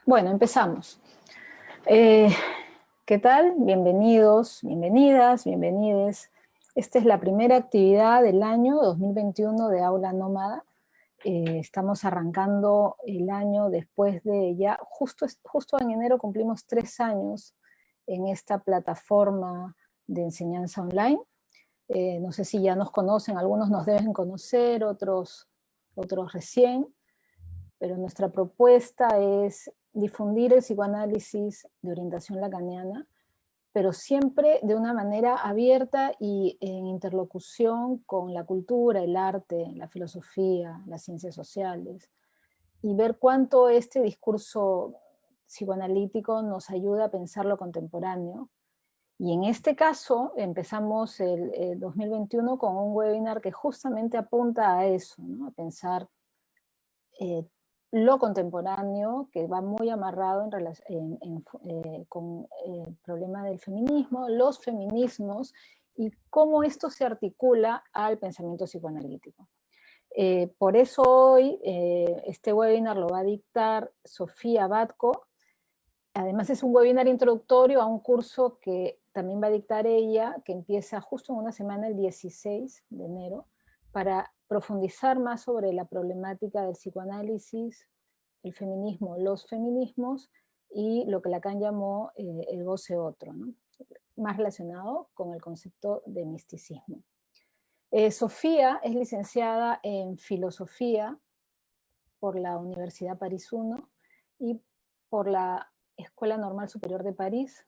Bueno, empezamos. Eh, ¿Qué tal? Bienvenidos, bienvenidas, bienvenides. Esta es la primera actividad del año 2021 de Aula Nómada. Estamos arrancando el año después de ya, justo en enero cumplimos 3 años en esta plataforma de enseñanza online. No sé si ya nos conocen, algunos nos deben conocer, otros recién, pero nuestra propuesta es difundir el psicoanálisis de orientación lacaniana, pero siempre de una manera abierta y en interlocución con la cultura, el arte, la filosofía, las ciencias sociales, y ver cuánto este discurso psicoanalítico nos ayuda a pensar lo contemporáneo. Y en este caso empezamos el 2021 con un webinar que justamente apunta a eso, ¿no? A pensar lo contemporáneo, que va muy amarrado con el problema del feminismo, los feminismos, y cómo esto se articula al pensamiento psicoanalítico. Por eso hoy este webinar lo va a dictar Sofía Batko. Además es un webinar introductorio a un curso que también va a dictar ella, que empieza justo en una semana, el 16 de enero, para profundizar más sobre la problemática del psicoanálisis, el feminismo, los feminismos y lo que Lacan llamó el goce otro, ¿no? Más relacionado con el concepto de misticismo. Sofía es licenciada en filosofía por la Universidad París I y por la Escuela Normal Superior de París.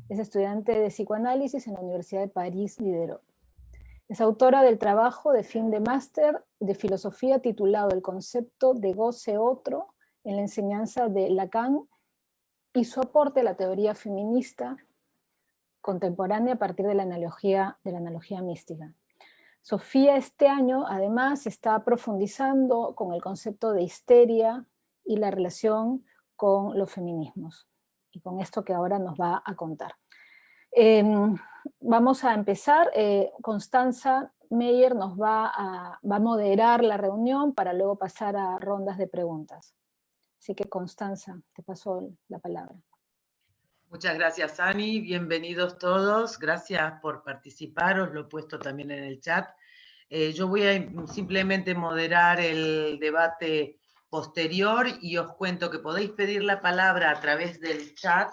Es estudiante de psicoanálisis en la Universidad de París Diderot. Es autora del trabajo de fin de máster de filosofía titulado El concepto de goce otro en la enseñanza de Lacan y su aporte a la teoría feminista contemporánea a partir de la analogía mística. Sofía este año además está profundizando con el concepto de histeria y la relación con los feminismos, y con esto que ahora nos va a contar. Vamos a empezar. Constanza Meyer nos va a moderar la reunión para luego pasar a rondas de preguntas. Así que Constanza, te paso la palabra. Muchas gracias, Ani. Bienvenidos todos. Gracias por participar. Os lo he puesto también en el chat. Yo voy a simplemente moderar el debate posterior y os cuento que podéis pedir la palabra a través del chat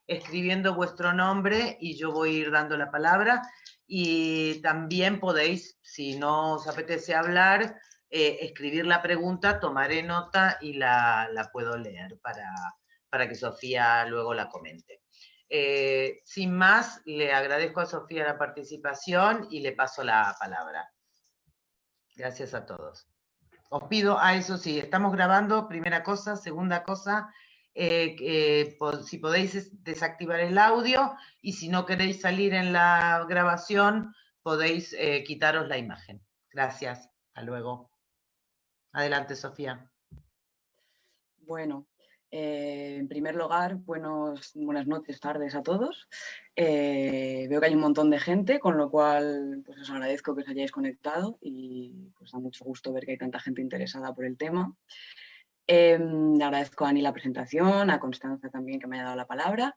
escribiendo vuestro nombre y yo voy a ir dando la palabra. Y también podéis, si no os apetece hablar, escribir la pregunta, tomaré nota y la puedo leer para que Sofía luego la comente. Sin más, le agradezco a Sofía la participación y le paso la palabra. Gracias a todos. Os pido, eso sí, estamos grabando, primera cosa. Segunda cosa, si podéis desactivar el audio y si no queréis salir en la grabación, podéis quitaros la imagen. Gracias. Hasta luego. Adelante, Sofía. Bueno, en primer lugar, buenas noches, tardes a todos. Veo que hay un montón de gente, con lo cual pues os agradezco que os hayáis conectado y pues da mucho gusto ver que hay tanta gente interesada por el tema. Le agradezco a Ani la presentación, a Constanza también que me haya dado la palabra.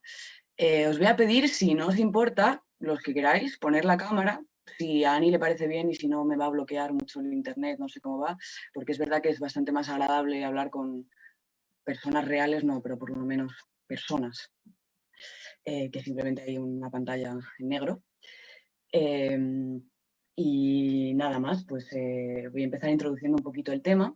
Os voy a pedir, si no os importa, los que queráis, poner la cámara. Si a Ani le parece bien y si no me va a bloquear mucho el internet, no sé cómo va, porque es verdad que es bastante más agradable hablar con personas reales, no, pero por lo menos personas, que simplemente hay una pantalla en negro. Y nada más, pues voy a empezar introduciendo un poquito el tema.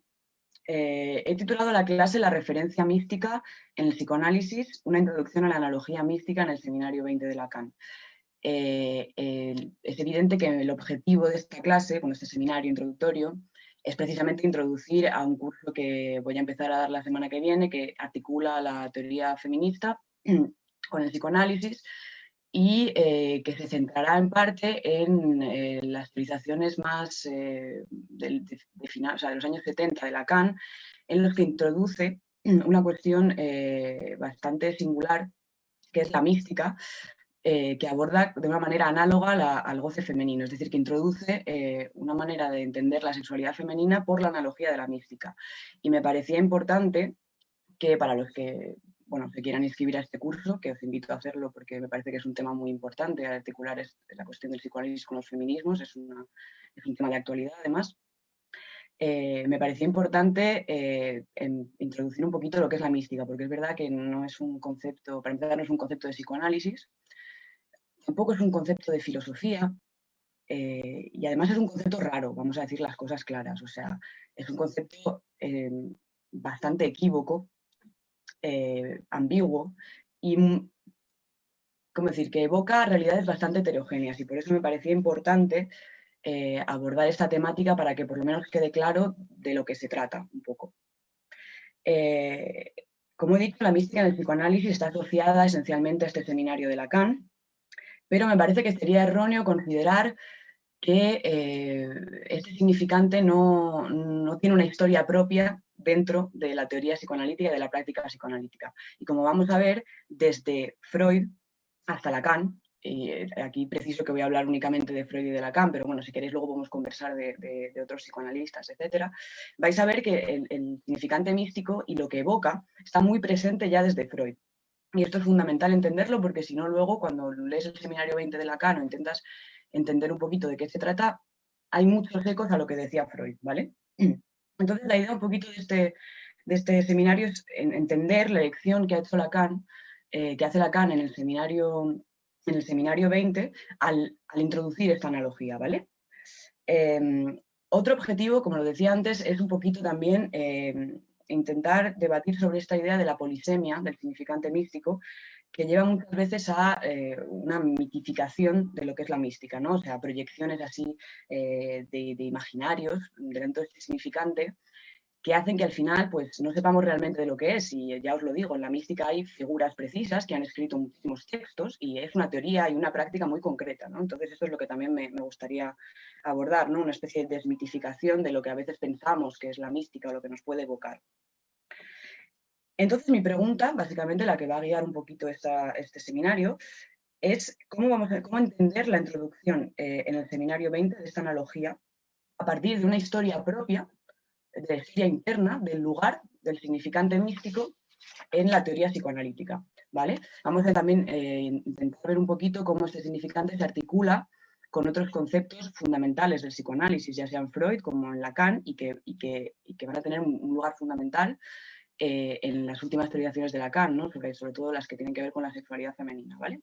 He titulado la clase La referencia mística en el psicoanálisis, una introducción a la analogía mística en el seminario 20 de Lacan. Es evidente que el objetivo de esta clase, con este seminario introductorio, es precisamente introducir a un curso que voy a empezar a dar la semana que viene, que articula la teoría feminista con el psicoanálisis y que se centrará en parte en las civilizaciones más de los años 70 de Lacan, en los que introduce una cuestión bastante singular, que es la mística, que aborda de una manera análoga al goce femenino, es decir, que introduce una manera de entender la sexualidad femenina por la analogía de la mística. Y me parecía importante que para los que bueno, se quieran inscribir a este curso, que os invito a hacerlo porque me parece que es un tema muy importante, articular la cuestión del psicoanálisis con los feminismos, es un tema de actualidad además. Me parecía importante introducir un poquito lo que es la mística, porque es verdad que no es un concepto, para empezar, no es un concepto de psicoanálisis, tampoco es un concepto de filosofía, y además es un concepto raro, vamos a decir las cosas claras, o sea, es un concepto bastante equívoco, ambiguo y, ¿cómo decir?, que evoca realidades bastante heterogéneas, y por eso me parecía importante abordar esta temática para que por lo menos quede claro de lo que se trata un poco. Como he dicho, la mística en el psicoanálisis está asociada esencialmente a este seminario de Lacan, pero me parece que sería erróneo considerar que este significante no tiene una historia propia dentro de la teoría psicoanalítica y de la práctica psicoanalítica. Y como vamos a ver, desde Freud hasta Lacan, y aquí preciso que voy a hablar únicamente de Freud y de Lacan, pero bueno, si queréis luego podemos conversar de otros psicoanalistas, etcétera, vais a ver que el significante místico y lo que evoca está muy presente ya desde Freud. Y esto es fundamental entenderlo porque si no luego cuando lees el seminario 20 de Lacan o intentas entender un poquito de qué se trata, hay muchos ecos a lo que decía Freud, ¿vale? Entonces la idea un poquito de este seminario es entender la lección que ha hecho Lacan, que hace Lacan en el seminario 20 al introducir esta analogía, ¿vale? Otro objetivo, como lo decía antes, es un poquito también intentar debatir sobre esta idea de la polisemia, del significante místico, que lleva muchas veces a una mitificación de lo que es la mística, ¿no? O sea, proyecciones así de imaginarios dentro de este significante, que hacen que al final pues, no sepamos realmente de lo que es. Y ya os lo digo, en la mística hay figuras precisas que han escrito muchísimos textos y es una teoría y una práctica muy concreta, ¿no? Entonces eso es lo que también me gustaría abordar, ¿no? Una especie de desmitificación de lo que a veces pensamos que es la mística o lo que nos puede evocar. Entonces mi pregunta, básicamente la que va a guiar un poquito este seminario, es cómo entender la introducción en el seminario 20 de esta analogía a partir de una historia propia, de historia interna, del lugar del significante místico en la teoría psicoanalítica, ¿vale? Vamos a también intentar ver un poquito cómo este significante se articula con otros conceptos fundamentales del psicoanálisis, ya sea en Freud como en Lacan, y que van a tener un lugar fundamental en las últimas teorizaciones de Lacan, ¿no? sobre todo las que tienen que ver con la sexualidad femenina, ¿vale?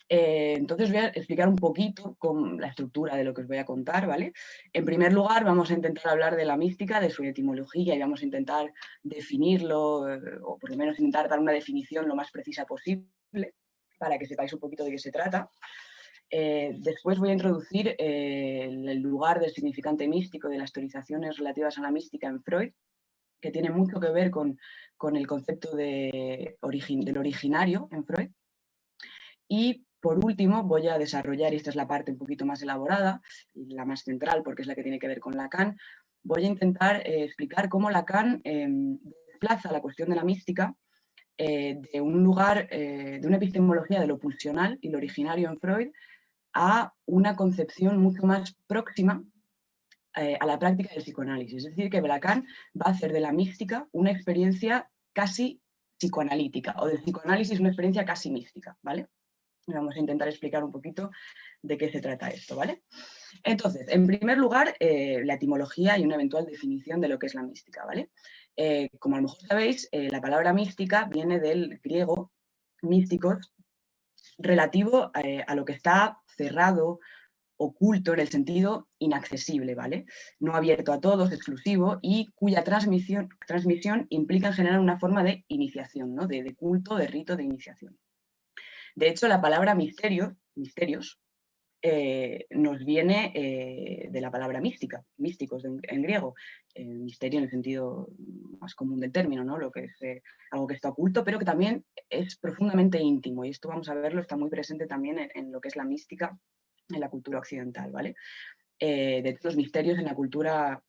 Entonces voy a explicar un poquito con la estructura de lo que os voy a contar, ¿vale? En primer lugar vamos a intentar hablar de la mística, de su etimología y vamos a intentar definirlo o por lo menos intentar dar una definición lo más precisa posible para que sepáis un poquito de qué se trata. Después voy a introducir el lugar del significante místico de las teorizaciones relativas a la mística en Freud, que tiene mucho que ver con el concepto del originario en Freud. Y por último voy a desarrollar, y esta es la parte un poquito más elaborada, y la más central porque es la que tiene que ver con Lacan, voy a intentar explicar cómo Lacan desplaza la cuestión de la mística de un lugar, de una epistemología de lo pulsional y lo originario en Freud, a una concepción mucho más próxima a la práctica del psicoanálisis. Es decir, que Lacan va a hacer de la mística una experiencia casi psicoanalítica, o del psicoanálisis una experiencia casi mística, ¿vale? Vamos a intentar explicar un poquito de qué se trata esto, ¿vale? Entonces, en primer lugar, la etimología y una eventual definición de lo que es la mística, ¿vale? Como a lo mejor sabéis, la palabra mística viene del griego místicos, relativo a lo que está cerrado, oculto en el sentido inaccesible, ¿vale? No abierto a todos, exclusivo, y cuya transmisión implica en general una forma de iniciación, ¿no? De culto, de rito, de iniciación. De hecho, la palabra misterios, nos viene de la palabra mística, místicos en griego, misterio en el sentido más común del término, ¿no? Lo que es algo que está oculto, pero que también es profundamente íntimo, y esto vamos a verlo, está muy presente también en lo que es la mística en la cultura occidental, ¿vale? De hecho, los misterios en la cultura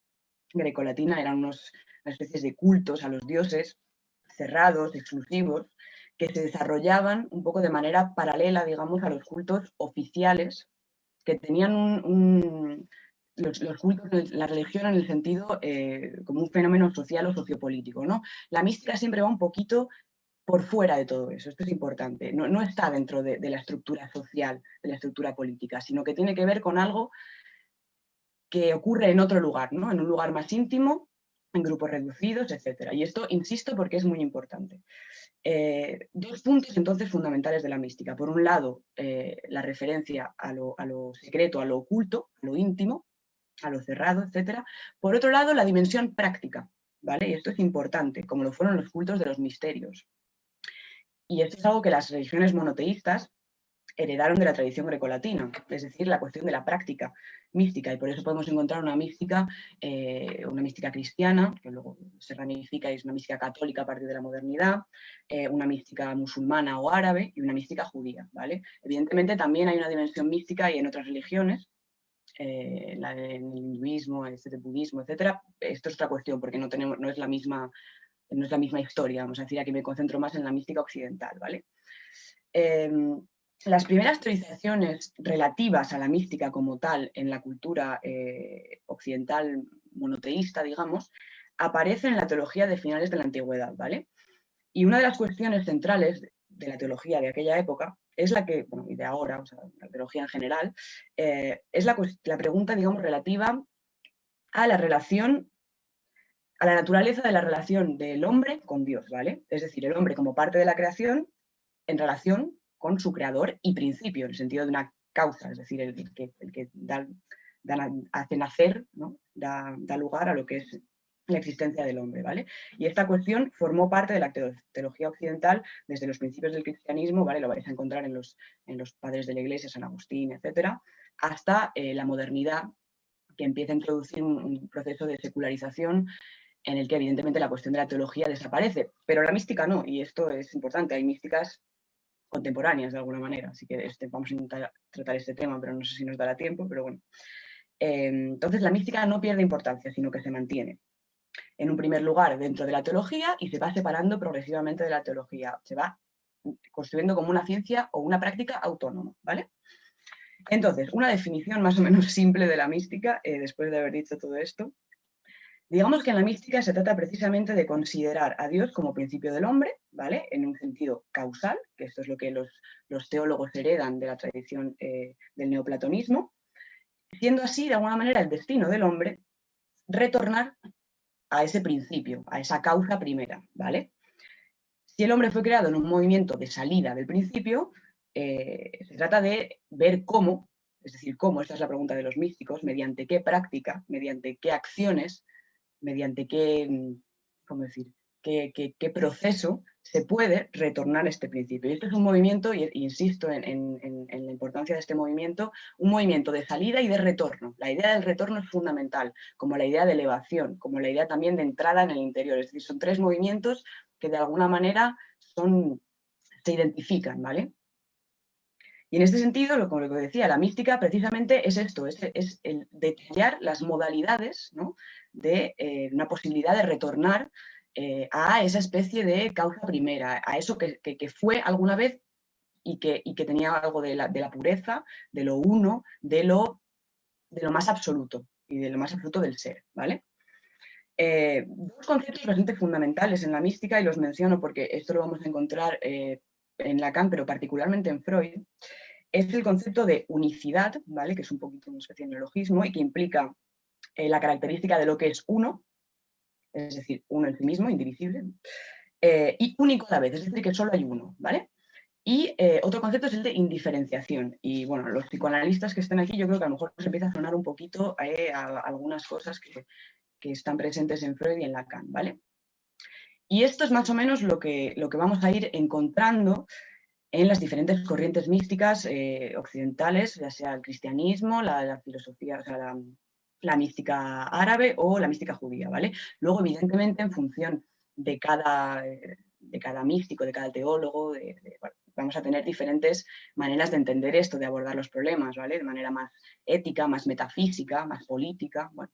grecolatina eran unas especies de cultos a los dioses cerrados, exclusivos, que se desarrollaban un poco de manera paralela, digamos, a los cultos oficiales, que tenían los cultos, la religión en el sentido como un fenómeno social o sociopolítico, ¿no? La mística siempre va un poquito por fuera de todo eso. Esto es importante. No está dentro de la estructura social, de la estructura política, sino que tiene que ver con algo que ocurre en otro lugar, ¿no? En un lugar más íntimo, en grupos reducidos, etc. Y esto, insisto, porque es muy importante. Dos puntos entonces fundamentales de la mística. Por un lado, la referencia a lo secreto, a lo oculto, a lo íntimo, a lo cerrado, etc. Por otro lado, la dimensión práctica, ¿vale? Y esto es importante, como lo fueron los cultos de los misterios. Y esto es algo que las religiones monoteístas heredaron de la tradición grecolatina, es decir, la cuestión de la práctica mística, y por eso podemos encontrar una mística cristiana, que luego se ramifica y es una mística católica a partir de la modernidad, una mística musulmana o árabe y una mística judía, ¿vale? Evidentemente también hay una dimensión mística y en otras religiones, en el hinduismo, el budismo, etc. Esto es otra cuestión porque no es la misma historia, vamos a decir, aquí me concentro más en la mística occidental, ¿vale? Las primeras teorizaciones relativas a la mística como tal en la cultura occidental monoteísta, digamos, aparecen en la teología de finales de la antigüedad, ¿vale? Y una de las cuestiones centrales de la teología de aquella época es la que, bueno, y de ahora, o sea, la teología en general, es la pregunta, digamos, relativa a la relación, a la naturaleza de la relación del hombre con Dios, ¿vale? Es decir, el hombre como parte de la creación en relación con su creador y principio, en el sentido de una causa, es decir, el que hace nacer, ¿no? da lugar a lo que es la existencia del hombre, ¿vale? Y esta cuestión formó parte de la teología occidental desde los principios del cristianismo, ¿vale? Lo vais a encontrar en los padres de la Iglesia, San Agustín, etcétera, hasta la modernidad, que empieza a introducir un proceso de secularización en el que evidentemente la cuestión de la teología desaparece, pero la mística no, y esto es importante, hay místicas contemporáneas de alguna manera, así que vamos a intentar tratar este tema, pero no sé si nos dará tiempo, pero bueno. Entonces la mística no pierde importancia, sino que se mantiene. En un primer lugar dentro de la teología y se va separando progresivamente de la teología, se va construyendo como una ciencia o una práctica autónoma, ¿vale? Entonces, una definición más o menos simple de la mística, después de haber dicho todo esto. Digamos que en la mística se trata precisamente de considerar a Dios como principio del hombre, ¿vale? En un sentido causal, que esto es lo que los teólogos heredan de la tradición del neoplatonismo, siendo así, de alguna manera, el destino del hombre retornar a ese principio, a esa causa primera, ¿vale? Si el hombre fue creado en un movimiento de salida del principio, se trata de ver cómo, es decir, cómo, esta es la pregunta de los místicos, mediante qué práctica, mediante qué acciones, mediante qué, ¿cómo decir?, qué proceso se puede retornar a este principio. Y esto es un movimiento, y insisto en la importancia de este movimiento, un movimiento de salida y de retorno. La idea del retorno es fundamental, como la idea de elevación, como la idea también de entrada en el interior. Es decir, son tres movimientos que de alguna manera se identifican, ¿vale? Y en este sentido, como lo que decía, la mística precisamente es esto, es el detallar las modalidades, ¿no?, de una posibilidad de retornar a esa especie de causa primera, a eso que fue alguna vez y que tenía algo de la pureza, de lo uno, de lo más absoluto y de lo más absoluto del ser, ¿vale? Dos conceptos bastante fundamentales en la mística, y los menciono porque esto lo vamos a encontrar en Lacan, pero particularmente en Freud, es el concepto de unicidad, ¿vale?, que es un poquito una especie de neologismo y que implica la característica de lo que es uno, es decir, uno en sí mismo, indivisible, y único a la vez, es decir, que solo hay uno, ¿vale? Y otro concepto es el de indiferenciación. Y bueno, los psicoanalistas que estén aquí, yo creo que a lo mejor se empieza a sonar un poquito a algunas cosas que están presentes en Freud y en Lacan, ¿vale? Y esto es más o menos lo que vamos a ir encontrando en las diferentes corrientes místicas occidentales, ya sea el cristianismo, la filosofía, o sea, la mística árabe o la mística judía, ¿vale? Luego, evidentemente, en función de cada místico, de cada teólogo, bueno, vamos a tener diferentes maneras de entender esto, de abordar los problemas, ¿vale? De manera más ética, más metafísica, más política, bueno.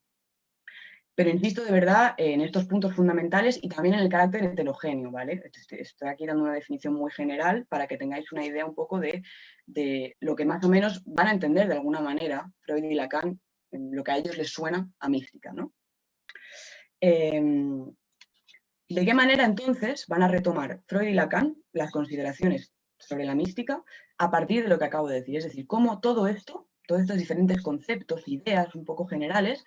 Pero insisto de verdad en estos puntos fundamentales y también en el carácter heterogéneo, ¿vale? Estoy aquí dando una definición muy general para que tengáis una idea un poco de lo que más o menos van a entender de alguna manera Freud y Lacan, lo que a ellos les suena a mística, ¿no? ¿Y de qué manera entonces van a retomar Freud y Lacan las consideraciones sobre la mística a partir de lo que acabo de decir? Es decir, cómo todo esto, todos estos diferentes conceptos, ideas un poco generales,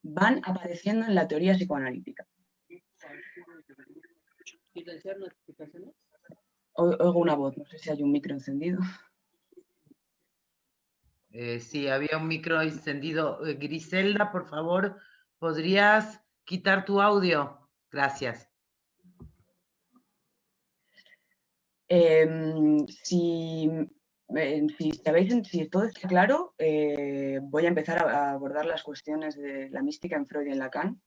van apareciendo en la teoría psicoanalítica. Oigo una voz, no sé si hay un micro encendido. Sí, había un micro encendido. Griselda, por favor, ¿podrías quitar tu audio? Gracias. Si todo está claro, voy a empezar a abordar las cuestiones de la mística en Freud y en Lacan.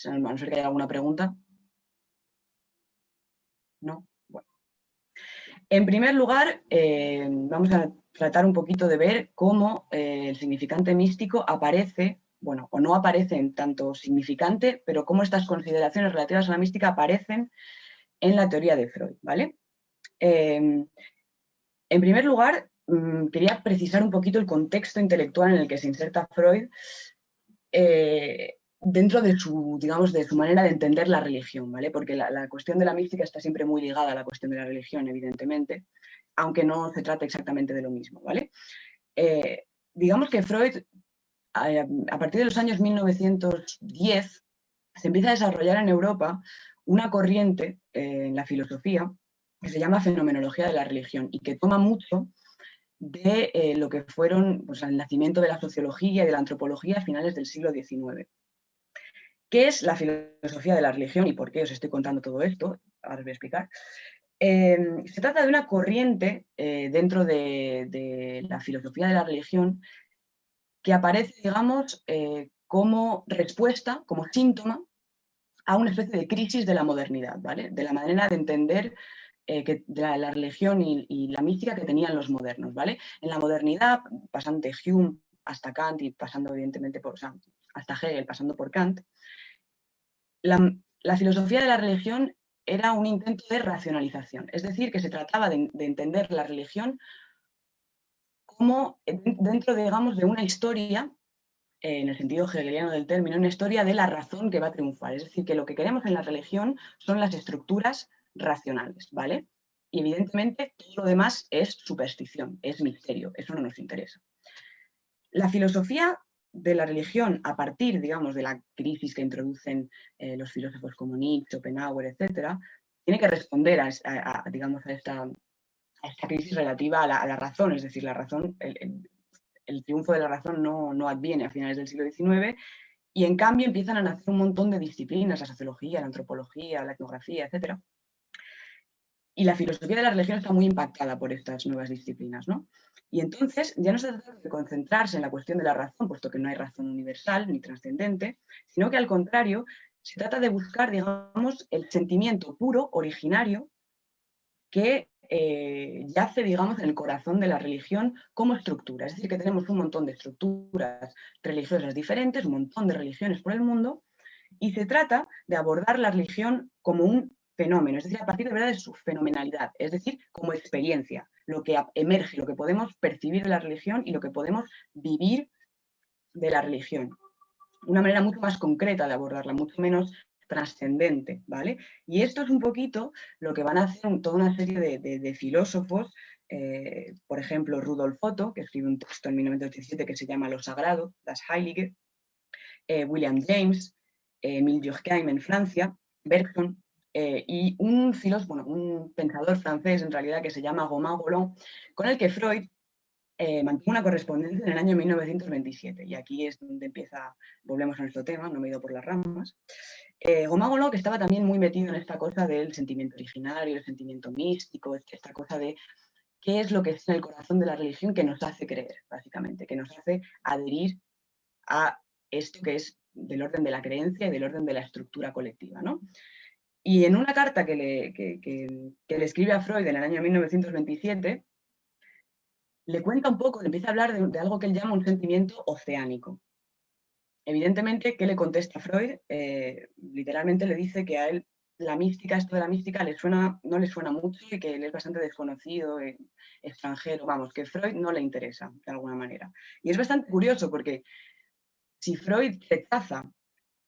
A no ser que haya alguna pregunta. ¿No? Bueno. En primer lugar, vamos a tratar un poquito de ver cómo el significante místico aparece, bueno, o no aparece en tanto significante, pero cómo estas consideraciones relativas a la mística aparecen en la teoría de Freud, ¿vale? En primer lugar, quería precisar un poquito el contexto intelectual en el que se inserta Freud dentro de su, digamos, de su manera de entender la religión, ¿vale? Porque la cuestión de la mística está siempre muy ligada a la cuestión de la religión, evidentemente, aunque no se trate exactamente de lo mismo, ¿vale? Digamos que Freud, a partir de los años 1910, se empieza a desarrollar en Europa una corriente en la filosofía que se llama fenomenología de la religión y que toma mucho de lo que fueron pues, el nacimiento de la sociología y de la antropología a finales del siglo XIX. ¿Qué es la filosofía de la religión y por qué os estoy contando todo esto? Ahora os voy a explicar. Se trata de una corriente dentro de la filosofía de la religión que aparece, digamos, como respuesta, como síntoma a una especie de crisis de la modernidad, ¿vale? De la manera de entender de la religión y la mística que tenían los modernos, ¿vale? En la modernidad, pasando de Hume hasta Kant y pasando evidentemente por, o sea, hasta Hegel, pasando por Kant, la filosofía de la religión era un intento de racionalización, es decir, que se trataba de entender la religión como dentro, digamos, de una historia, en el sentido hegeliano del término, una historia de la razón que va a triunfar. Es decir, que lo que queremos en la religión son las estructuras racionales, ¿vale? Y evidentemente todo lo demás es superstición, es misterio, eso no nos interesa. La filosofía de la religión, a partir, digamos, de la crisis que introducen los filósofos como Nietzsche, Schopenhauer, etcétera, tiene que responder digamos, a esta crisis relativa a la razón, es decir, la razón, el triunfo de la razón no adviene a finales del siglo XIX y en cambio empiezan a nacer un montón de disciplinas, la sociología, la antropología, la etnografía, etc. Y la filosofía de la religión está muy impactada por estas nuevas disciplinas, ¿no? Y entonces ya no se trata de concentrarse en la cuestión de la razón, puesto que no hay razón universal ni trascendente, sino que al contrario se trata de buscar, digamos, el sentimiento puro, originario, que yace, digamos, en el corazón de la religión como estructura. Es decir, que tenemos un montón de estructuras religiosas diferentes, un montón de religiones por el mundo, y se trata de abordar la religión como un fenómeno, es decir, a partir de verdad de su fenomenalidad, es decir, como experiencia, lo que emerge, lo que podemos percibir de la religión y lo que podemos vivir de la religión. Una manera mucho más concreta de abordarla, mucho menos trascendente, ¿vale? Y esto es un poquito lo que van a hacer toda una serie de filósofos, por ejemplo, Rudolf Otto, que escribe un texto en 1987 que se llama Lo Sagrado, Das Heilige, William James, Émile Durkheim en Francia, Bergson, y un filósofo, bueno, un pensador francés en realidad que se llama Romain Rolland, con el que Freud mantuvo una correspondencia en el año 1927, y aquí es donde volvemos a nuestro tema, no me he ido por las ramas. Romain Rolland, que estaba también muy metido en esta cosa del sentimiento originario, el sentimiento místico, esta cosa de qué es lo que es en el corazón de la religión que nos hace creer, básicamente, que nos hace adherir a esto que es del orden de la creencia y del orden de la estructura colectiva, ¿no? Y en una carta que le escribe a Freud en el año 1927, le cuenta un poco, le empieza a hablar de algo que él llama un sentimiento oceánico. Evidentemente, ¿qué le contesta Freud? Literalmente le dice que a él la mística, esto de la mística, no le suena mucho y que él es bastante desconocido, extranjero, vamos, que Freud no le interesa de alguna manera. Y es bastante curioso porque si Freud rechaza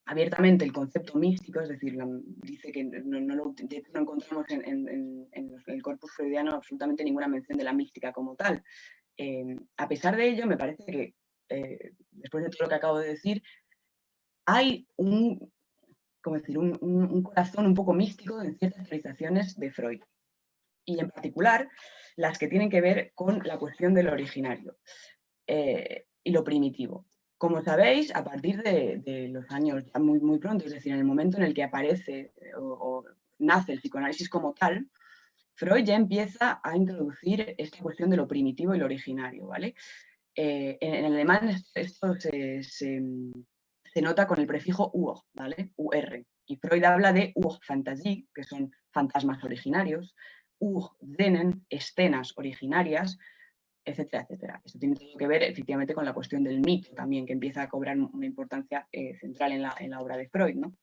abiertamente el concepto místico, es decir, dice que no encontramos en el corpus freudiano absolutamente ninguna mención de la mística como tal. A pesar de ello, me parece que, después de todo lo que acabo de decir, hay un corazón un poco místico en ciertas realizaciones de Freud. Y en particular, las que tienen que ver con la cuestión del originario y lo primitivo. Como sabéis, a partir de los años ya muy pronto, es decir, en el momento en el que aparece o nace el psicoanálisis como tal, Freud ya empieza a introducir esta cuestión de lo primitivo y lo originario, ¿vale? En alemán esto se nota con el prefijo ur, ¿vale? UR. Y Freud habla de Urfantasie, que son fantasmas originarios, Urszenen, escenas originarias, etcétera, etcétera. Esto tiene todo que ver efectivamente con la cuestión del mito también, que empieza a cobrar una importancia central en la obra de Freud, ¿no?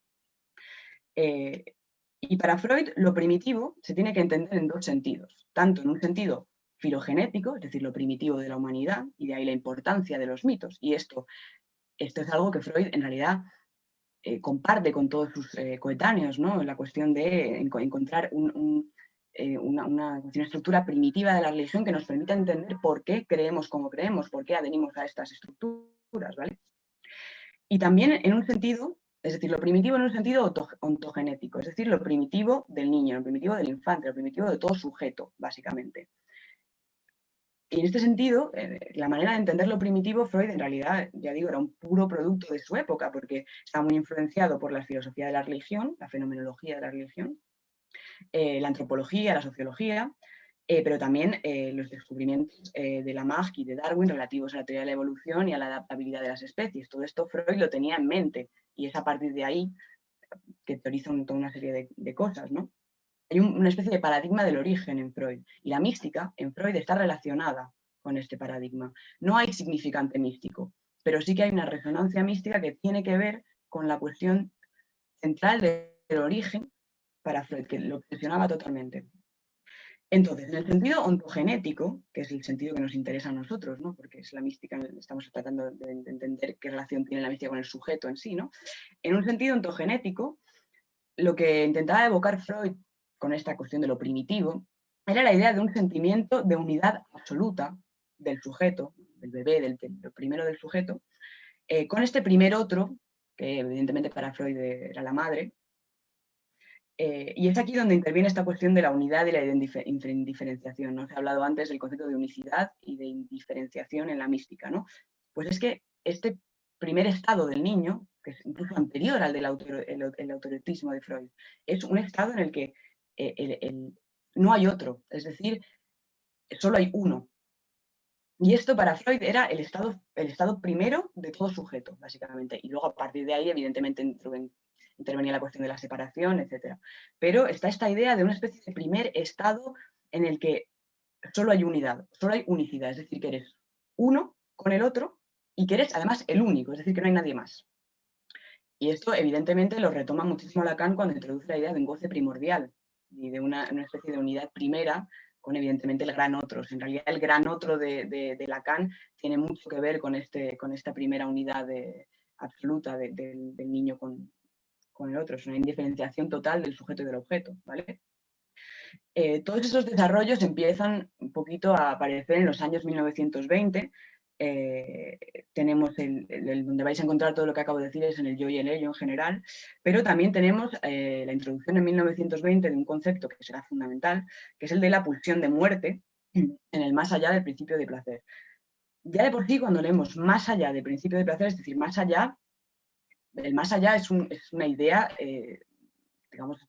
Y para Freud lo primitivo se tiene que entender en dos sentidos, tanto en un sentido filogenético, es decir, lo primitivo de la humanidad, y de ahí la importancia de los mitos. Y esto es algo que Freud en realidad comparte con todos sus coetáneos, ¿no? La cuestión de encontrar una estructura primitiva de la religión que nos permita entender por qué creemos como creemos, por qué adherimos a estas estructuras, ¿vale? Y también en un sentido, es decir, lo primitivo en un sentido ontogenético, es decir, lo primitivo del niño, lo primitivo del infante, lo primitivo de todo sujeto, básicamente. Y en este sentido, la manera de entender lo primitivo, Freud en realidad, ya digo, era un puro producto de su época, porque estaba muy influenciado por la filosofía de la religión, la fenomenología de la religión, la antropología, la sociología, pero también los descubrimientos de Lamarck y de Darwin relativos a la teoría de la evolución y a la adaptabilidad de las especies. Todo esto Freud lo tenía en mente y es a partir de ahí que teoriza toda una serie de cosas, ¿no? Hay una especie de paradigma del origen en Freud y la mística en Freud está relacionada con este paradigma. No hay significante místico, pero sí que hay una resonancia mística que tiene que ver con la cuestión central del origen para Freud, que lo cuestionaba totalmente. Entonces, en el sentido ontogenético, que es el sentido que nos interesa a nosotros, ¿no? Porque es la mística, estamos tratando de entender qué relación tiene la mística con el sujeto en sí, ¿no? En un sentido ontogenético, lo que intentaba evocar Freud con esta cuestión de lo primitivo era la idea de un sentimiento de unidad absoluta del sujeto, del bebé, del primero del sujeto, con este primer otro, que evidentemente para Freud era la madre. Y es aquí donde interviene esta cuestión de la unidad y la indiferenciación, ¿no? Se ha hablado antes del concepto de unicidad y de indiferenciación en la mística, ¿no? Pues es que este primer estado del niño, que es incluso anterior al del autoerotismo de Freud, es un estado en el que no hay otro, es decir, solo hay uno. Y esto para Freud era el estado primero de todo sujeto, básicamente. Y luego a partir de ahí, evidentemente, intervenía la cuestión de la separación, etc. Pero está esta idea de una especie de primer estado en el que solo hay unidad, solo hay unicidad, es decir, que eres uno con el otro y que eres además el único, es decir, que no hay nadie más. Y esto evidentemente lo retoma muchísimo Lacan cuando introduce la idea de un goce primordial y de una especie de unidad primera con evidentemente el gran otro. En realidad el gran otro de Lacan tiene mucho que ver con esta primera unidad absoluta del niño con el otro. Es una indiferenciación total del sujeto y del objeto, ¿vale? Todos esos desarrollos empiezan un poquito a aparecer en los años 1920. Tenemos donde vais a encontrar todo lo que acabo de decir es en el yo y el ello en general, pero también tenemos la introducción en 1920 de un concepto que será fundamental, que es el de la pulsión de muerte en el más allá del principio de placer. Ya de por sí, cuando leemos más allá del principio de placer, es decir, más allá, el más allá es una idea, digamos,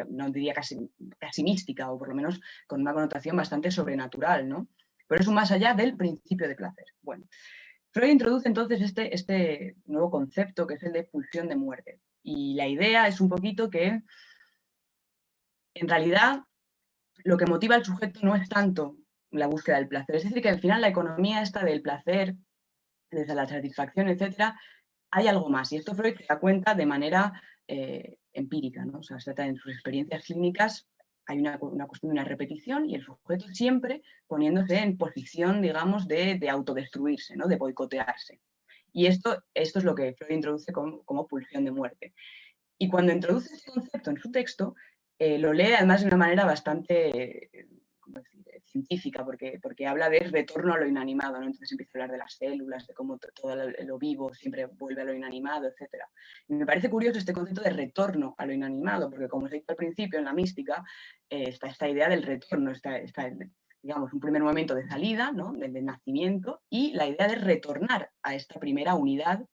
no diría casi mística, o por lo menos con una connotación bastante sobrenatural, ¿no? Pero es un más allá del principio de placer. Bueno, Freud introduce entonces este nuevo concepto que es el de pulsión de muerte. Y la idea es un poquito que, en realidad, lo que motiva al sujeto no es tanto la búsqueda del placer. Es decir, que al final la economía esta del placer, desde la satisfacción, etcétera, hay algo más. Y esto Freud se da cuenta de manera empírica, ¿no? O sea, se trata en sus experiencias clínicas, hay una cuestión de una repetición y el sujeto siempre poniéndose en posición, digamos, de autodestruirse, ¿no? De boicotearse. Y esto es lo que Freud introduce como pulsión de muerte. Y cuando introduce este concepto en su texto, lo lee además de una manera bastante científica, porque habla de retorno a lo inanimado, ¿no? Entonces empieza a hablar de las células, de cómo todo lo vivo siempre vuelve a lo inanimado, etc. Y me parece curioso este concepto de retorno a lo inanimado, porque como os he dicho al principio, en la mística está esta idea del retorno, está digamos, un primer momento de salida, ¿no? de nacimiento, y la idea de retornar a esta primera unidad,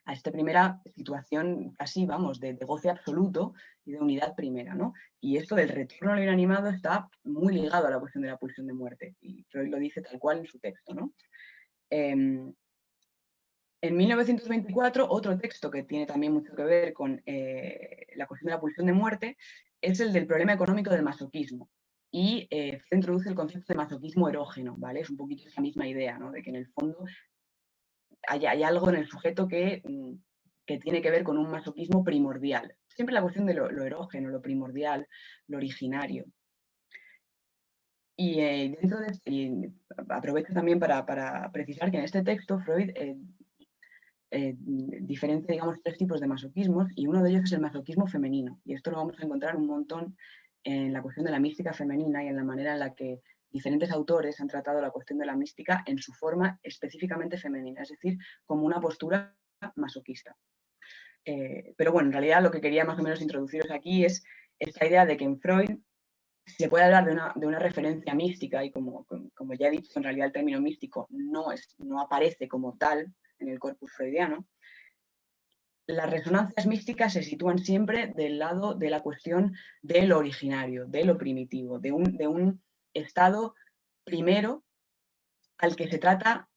a esta primera situación casi, vamos, de goce absoluto y de unidad primera, ¿no? Y esto del retorno a lo inanimado está muy ligado a la cuestión de la pulsión de muerte, y Freud lo dice tal cual en su texto, ¿no? En 1924, otro texto que tiene también mucho que ver con la cuestión de la pulsión de muerte es el del problema económico del masoquismo. Y Freud introduce el concepto de masoquismo erógeno, ¿vale? Es un poquito esa misma idea, ¿no? De que en el fondo hay algo en el sujeto que tiene que ver con un masoquismo primordial. Siempre la cuestión de lo erógeno, lo primordial, lo originario. Y aprovecho también para precisar que en este texto Freud diferencia, digamos, 3 tipos de masoquismos, y uno de ellos es el masoquismo femenino. Y esto lo vamos a encontrar un montón en la cuestión de la mística femenina y en la manera en la que diferentes autores han tratado la cuestión de la mística en su forma específicamente femenina, es decir, como una postura masoquista. Pero bueno, en realidad lo que quería más o menos introduciros aquí es esta idea de que en Freud se puede hablar de una referencia mística, y como ya he dicho, en realidad el término místico no aparece como tal en el corpus freudiano. Las resonancias místicas se sitúan siempre del lado de la cuestión de lo originario, de lo primitivo, de un estado primero al que se trata,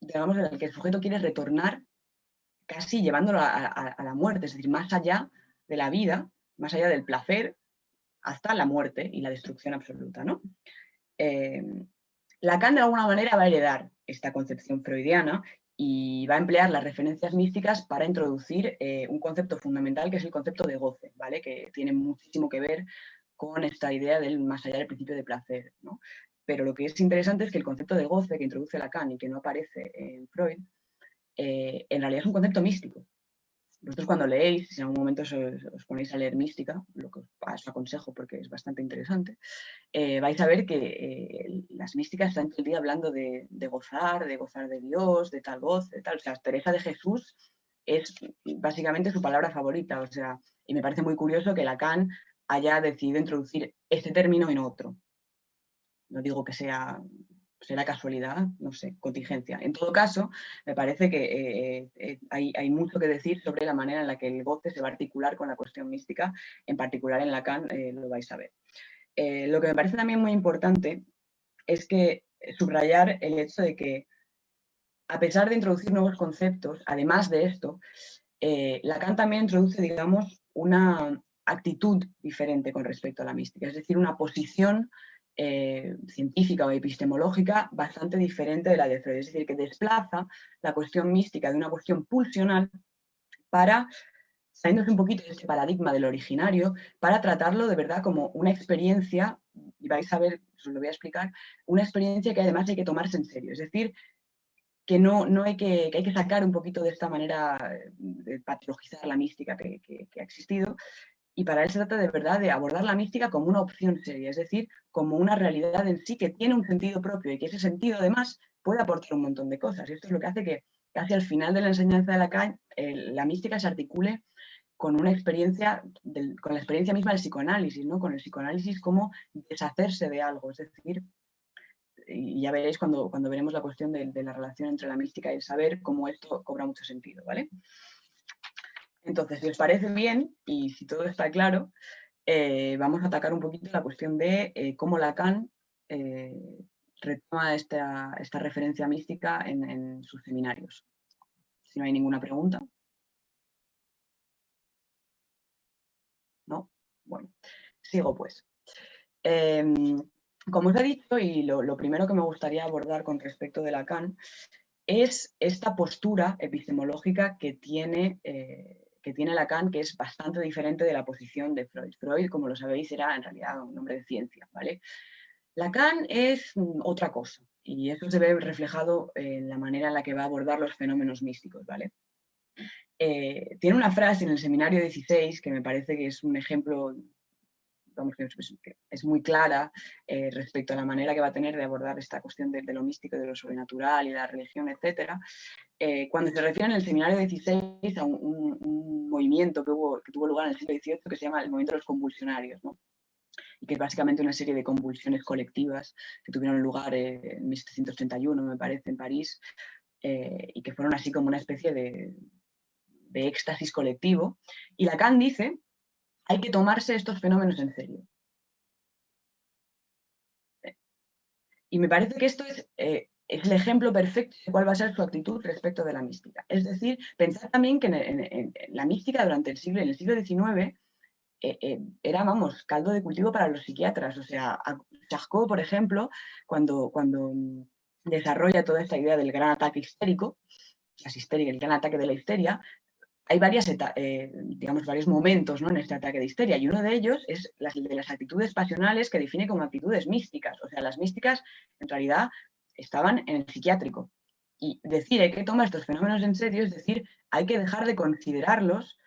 digamos, al que el sujeto quiere retornar, casi llevándolo a la muerte, es decir, más allá de la vida, más allá del placer, hasta la muerte y la destrucción absoluta, ¿no? Lacan de alguna manera va a heredar esta concepción freudiana y va a emplear las referencias místicas para introducir un concepto fundamental, que es el concepto de goce, ¿vale? Que tiene muchísimo que ver con esta idea del más allá del principio de placer, ¿no? Pero lo que es interesante es que el concepto de goce que introduce Lacan y que no aparece en Freud, en realidad es un concepto místico. Vosotros cuando leéis, si en algún momento os ponéis a leer mística, lo que os aconsejo porque es bastante interesante, vais a ver que las místicas están todo el día hablando de gozar de Dios, de tal goce, de tal. O sea, Teresa de Jesús es básicamente su palabra favorita. O sea, y me parece muy curioso que Lacan haya decidido introducir este término en otro. No digo que será casualidad, no sé, contingencia. En todo caso, me parece que hay mucho que decir sobre la manera en la que el goce se va a articular con la cuestión mística, en particular en Lacan, lo vais a ver. Lo que me parece también muy importante es que subrayar el hecho de que, a pesar de introducir nuevos conceptos, además de esto, Lacan también introduce, digamos, una actitud diferente con respecto a la mística, es decir, una posición científica o epistemológica bastante diferente de la de Freud, es decir, que desplaza la cuestión mística de una cuestión pulsional para, saliéndose un poquito de este paradigma del originario, para tratarlo de verdad como una experiencia, y vais a ver, os lo voy a explicar, una experiencia que además hay que tomarse en serio, es decir, que hay que sacar un poquito de esta manera de patologizar la mística que ha existido, y para él se trata de verdad de abordar la mística como una opción seria, es decir, como una realidad en sí que tiene un sentido propio y que ese sentido además puede aportar un montón de cosas. Y esto es lo que hace que casi al final de la enseñanza de Lacan la mística se articule con una experiencia, con la experiencia misma del psicoanálisis, ¿no? Con el psicoanálisis como deshacerse de algo, es decir, y ya veréis cuando veremos la cuestión de la relación entre la mística y el saber, cómo esto cobra mucho sentido, ¿vale? Entonces, si os parece bien, y si todo está claro, vamos a atacar un poquito la cuestión de cómo Lacan retoma esta referencia mística en sus seminarios. Si no hay ninguna pregunta. ¿No? Bueno, sigo pues. Como os he dicho, y lo primero que me gustaría abordar con respecto de Lacan es esta postura epistemológica que tiene Lacan, que es bastante diferente de la posición de Freud. Freud, como lo sabéis, era en realidad un hombre de ciencia, ¿vale? Lacan es otra cosa. Y eso se ve reflejado en la manera en la que va a abordar los fenómenos místicos, ¿vale? Tiene una frase en el seminario 16 que me parece que es un ejemplo, vamos, que es muy clara respecto a la manera que va a tener de abordar esta cuestión de lo místico, de lo sobrenatural y la religión, etc. Cuando se refiere en el seminario 16 a un movimiento que tuvo lugar en el siglo XVIII que se llama el movimiento de los convulsionarios, ¿no? Y que es básicamente una serie de convulsiones colectivas que tuvieron lugar en 1781, me parece, en París, y que fueron así como una especie de éxtasis colectivo. Y Lacan dice, hay que tomarse estos fenómenos en serio. Y me parece que esto es el ejemplo perfecto de cuál va a ser su actitud respecto de la mística. Es decir, pensar también que en la mística durante en el siglo XIX, era, vamos, caldo de cultivo para los psiquiatras. O sea, Charcot, por ejemplo, cuando desarrolla toda esta idea del gran ataque histérico, el gran ataque de la histeria, hay varios momentos, ¿no?, en este ataque de histeria, y uno de ellos es de las actitudes pasionales que define como actitudes místicas. O sea, las místicas en realidad estaban en el psiquiátrico. Y decir hay que tomar estos fenómenos en serio es decir, hay que dejar de considerarlos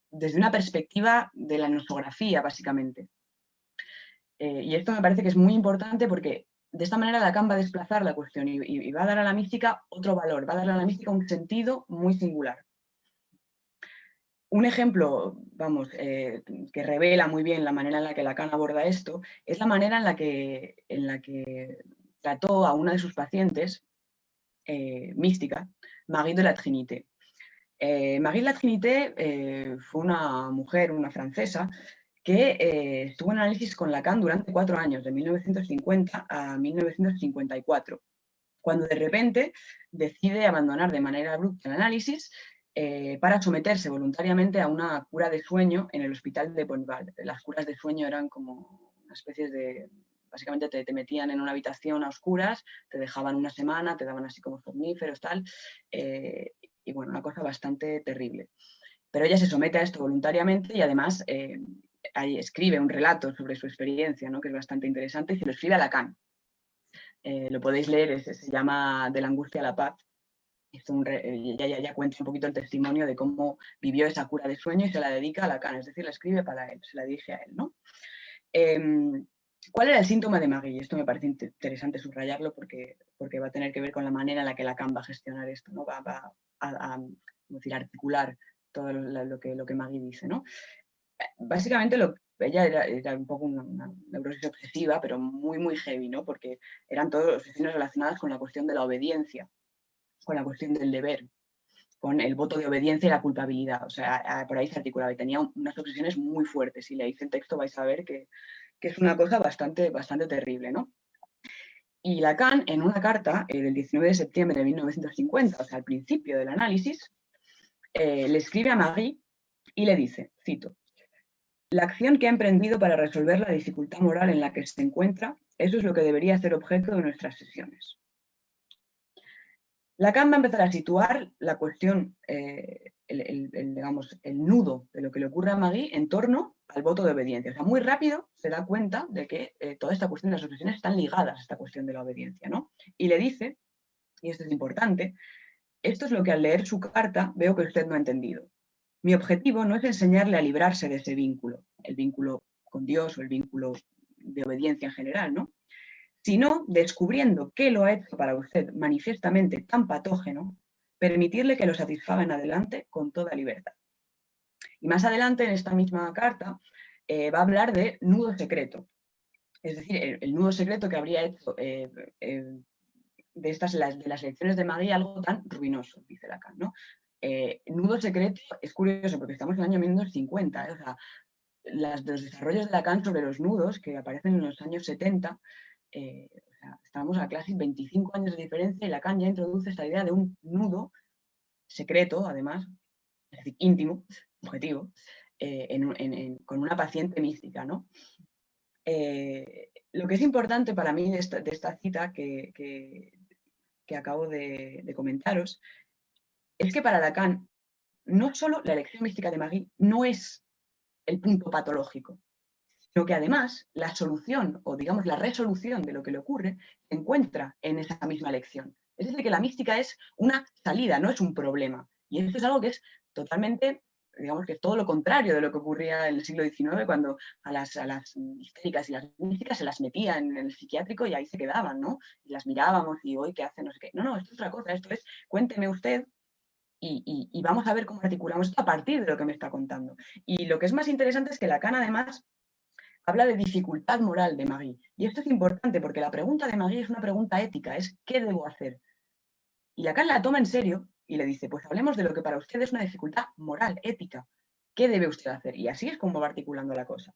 desde una perspectiva de la nosografía, básicamente. Y esto me parece que es muy importante porque de esta manera Lacan va a desplazar la cuestión y va a dar a la mística otro valor, va a dar a la mística un sentido muy singular. Un ejemplo, vamos, que revela muy bien la manera en la que Lacan aborda esto, es la manera en la que trató a una de sus pacientes, mística, Marie de la Trinité. Marie de la Trinité fue una mujer, una francesa, que estuvo en análisis con Lacan durante 4 años, de 1950 a 1954, cuando de repente decide abandonar de manera abrupta el análisis para someterse voluntariamente a una cura de sueño en el hospital de Bonneval. Las curas de sueño eran como una especie de... Básicamente te metían en una habitación a oscuras, te dejaban una semana, te daban así como somníferos, tal, y bueno, una cosa bastante terrible. Pero ella se somete a esto voluntariamente y además ahí escribe un relato sobre su experiencia, ¿no?, que es bastante interesante, y se lo escribe a Lacan. Lo podéis leer, se llama De la angustia a la paz. Ya cuenta un poquito el testimonio de cómo vivió esa cura de sueño y se la dedica a Lacan, es decir, la escribe para él, se la dirige a él, ¿no? ¿Cuál era el síntoma de Marie? Esto me parece interesante subrayarlo porque va a tener que ver con la manera en la que Lacan va a gestionar esto, ¿no? Va a articular todo lo que Marie dice, ¿no? Básicamente ella era un poco una neurosis obsesiva, pero muy, muy heavy, ¿no? Porque eran todas obsesiones relacionadas con la cuestión de la obediencia, con la cuestión del deber, con el voto de obediencia y la culpabilidad. O sea, por ahí se articulaba y tenía unas obsesiones muy fuertes. Si leéis el texto vais a ver que es una cosa bastante, bastante terrible, ¿no? Y Lacan, en una carta del 19 de septiembre de 1950, o sea, al principio del análisis, le escribe a Marie y le dice, cito, «La acción que ha emprendido para resolver la dificultad moral en la que se encuentra, eso es lo que debería ser objeto de nuestras sesiones». Lacan va a empezar a situar la cuestión, digamos, el nudo de lo que le ocurre a Marie en torno al voto de obediencia. O sea, muy rápido se da cuenta de que toda esta cuestión de las obsesiones están ligadas a esta cuestión de la obediencia, ¿no? Y le dice, y esto es importante, esto es lo que al leer su carta veo que usted no ha entendido. Mi objetivo no es enseñarle a librarse de ese vínculo, el vínculo con Dios o el vínculo de obediencia en general, ¿no?, sino descubriendo qué lo ha hecho para usted manifiestamente tan patógeno, permitirle que lo satisfaga en adelante con toda libertad. Y más adelante, en esta misma carta, va a hablar de nudo secreto. Es decir, el nudo secreto que habría hecho de las lecciones de Marie algo tan ruinoso, dice Lacan, ¿no? Nudo secreto es curioso porque estamos en el año 1950, o sea, los desarrollos de Lacan sobre los nudos que aparecen en los años 70, o sea, estamos a casi 25 años de diferencia y Lacan ya introduce esta idea de un nudo secreto, además, es decir, íntimo, objetivo, con una paciente mística, ¿no? Lo que es importante para mí de esta cita que acabo de comentaros es que para Lacan no solo la elección mística de Marie no es el punto patológico, sino que además la solución, o digamos la resolución de lo que le ocurre, se encuentra en esa misma lección. Es decir, que la mística es una salida, no es un problema. Y esto es algo que es totalmente, digamos que es todo lo contrario de lo que ocurría en el siglo XIX, cuando a las histéricas y las místicas se las metía en el psiquiátrico y ahí se quedaban, ¿no? Y las mirábamos y hoy, ¿qué hace? No sé qué. No, esto es otra cosa, esto es, cuénteme usted y vamos a ver cómo articulamos esto a partir de lo que me está contando. Y lo que es más interesante es que Lacan, además, habla de dificultad moral de Magui. Y esto es importante porque la pregunta de Magui es una pregunta ética, es ¿qué debo hacer? Y Lacan la toma en serio y le dice, pues hablemos de lo que para usted es una dificultad moral, ética. ¿Qué debe usted hacer? Y así es como va articulando la cosa.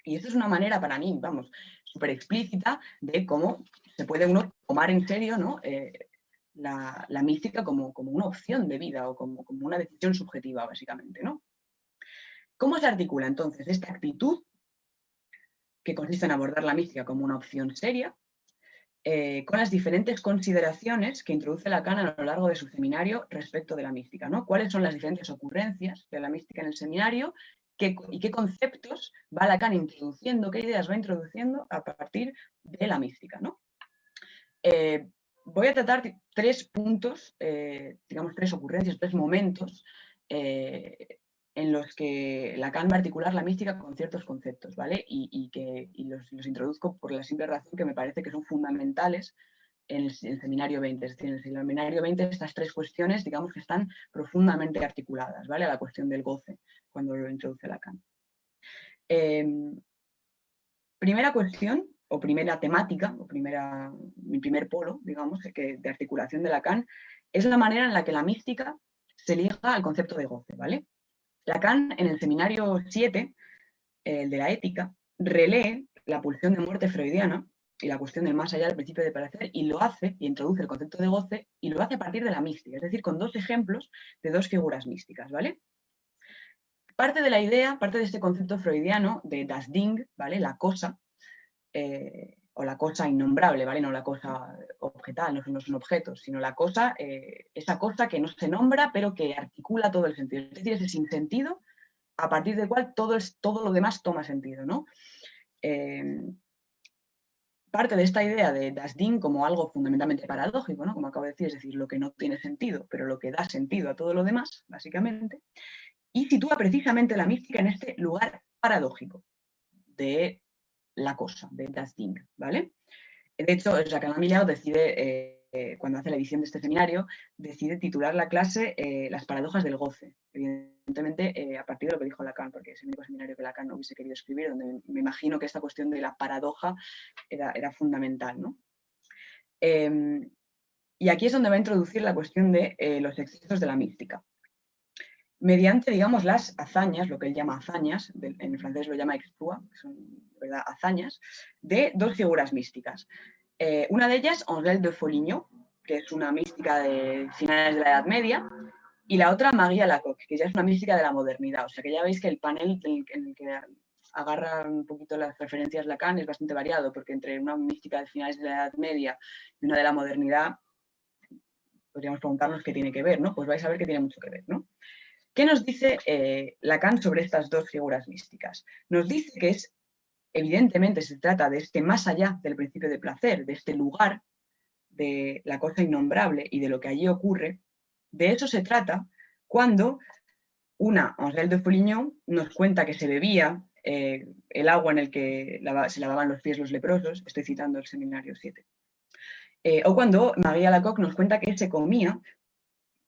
Y esto es una manera para mí, vamos, súper explícita de cómo se puede uno tomar en serio, ¿no? La mística como una opción de vida o como una decisión subjetiva, básicamente, ¿no? ¿Cómo se articula entonces esta actitud que consiste en abordar la mística como una opción seria con las diferentes consideraciones que introduce Lacan a lo largo de su seminario respecto de la mística, ¿no? ¿Cuáles son las diferentes ocurrencias de la mística en el seminario y qué conceptos va Lacan introduciendo, qué ideas va introduciendo a partir de la mística, ¿no? Voy a tratar 3 puntos, digamos 3 ocurrencias, 3 momentos en los que Lacan va a articular la mística con ciertos conceptos, ¿vale? Y los introduzco por la simple razón que me parece que son fundamentales en el seminario 20. Es decir, en el seminario 20 estas 3 cuestiones, digamos que están profundamente articuladas, ¿vale? A la cuestión del goce, cuando lo introduce Lacan. Primera cuestión, o primera temática, mi primer polo, digamos, de articulación de Lacan, es la manera en la que la mística se liga al concepto de goce, ¿vale? Lacan, en el seminario 7, el de la ética, relee la pulsión de muerte freudiana y la cuestión del más allá del principio de placer, y lo hace, y introduce el concepto de goce, y lo hace a partir de la mística, es decir, con 2 ejemplos de 2 figuras místicas, ¿vale? Parte de este concepto freudiano de das Ding, ¿vale? La cosa, o la cosa innombrable, ¿vale? No la cosa objetal, no son objetos, sino la cosa, esa cosa que no se nombra, pero que articula todo el sentido. Es decir, ese sinsentido a partir del cual todo lo demás toma sentido, ¿no? Parte de esta idea de das Ding como algo fundamentalmente paradójico, ¿no? Como acabo de decir, es decir, lo que no tiene sentido, pero lo que da sentido a todo lo demás, básicamente, y sitúa precisamente la mística en este lugar paradójico de la cosa, de das Ding, ¿vale? De hecho, Jacques Millard decide, cuando hace la edición de este seminario, decide titular la clase Las paradojas del goce, evidentemente a partir de lo que dijo Lacan, porque es el único seminario que Lacan no hubiese querido escribir, donde me imagino que esta cuestión de la paradoja era fundamental, ¿no? Y aquí es donde va a introducir la cuestión de los excesos de la mística. Mediante, digamos, las hazañas, lo que él llama hazañas, en francés lo llama exploit, que son, ¿verdad?, hazañas, de 2 figuras místicas. Una de ellas, Angèle de Foligno, que es una mística de finales de la Edad Media, y la otra, Marie Alacoque, que ya es una mística de la modernidad. O sea que ya veis que el panel en el que agarra un poquito las referencias Lacan es bastante variado, porque entre una mística de finales de la Edad Media y una de la modernidad, podríamos preguntarnos qué tiene que ver, ¿no? Pues vais a ver que tiene mucho que ver, ¿no? ¿Qué nos dice Lacan sobre estas 2 figuras místicas? Nos dice que evidentemente se trata de este más allá del principio de placer, de este lugar, de la cosa innombrable y de lo que allí ocurre. De eso se trata cuando una Angèle de Foligno nos cuenta que se bebía el agua en el que se lavaban los pies los leprosos, estoy citando el seminario 7. O cuando Marie Alacoque nos cuenta que se comía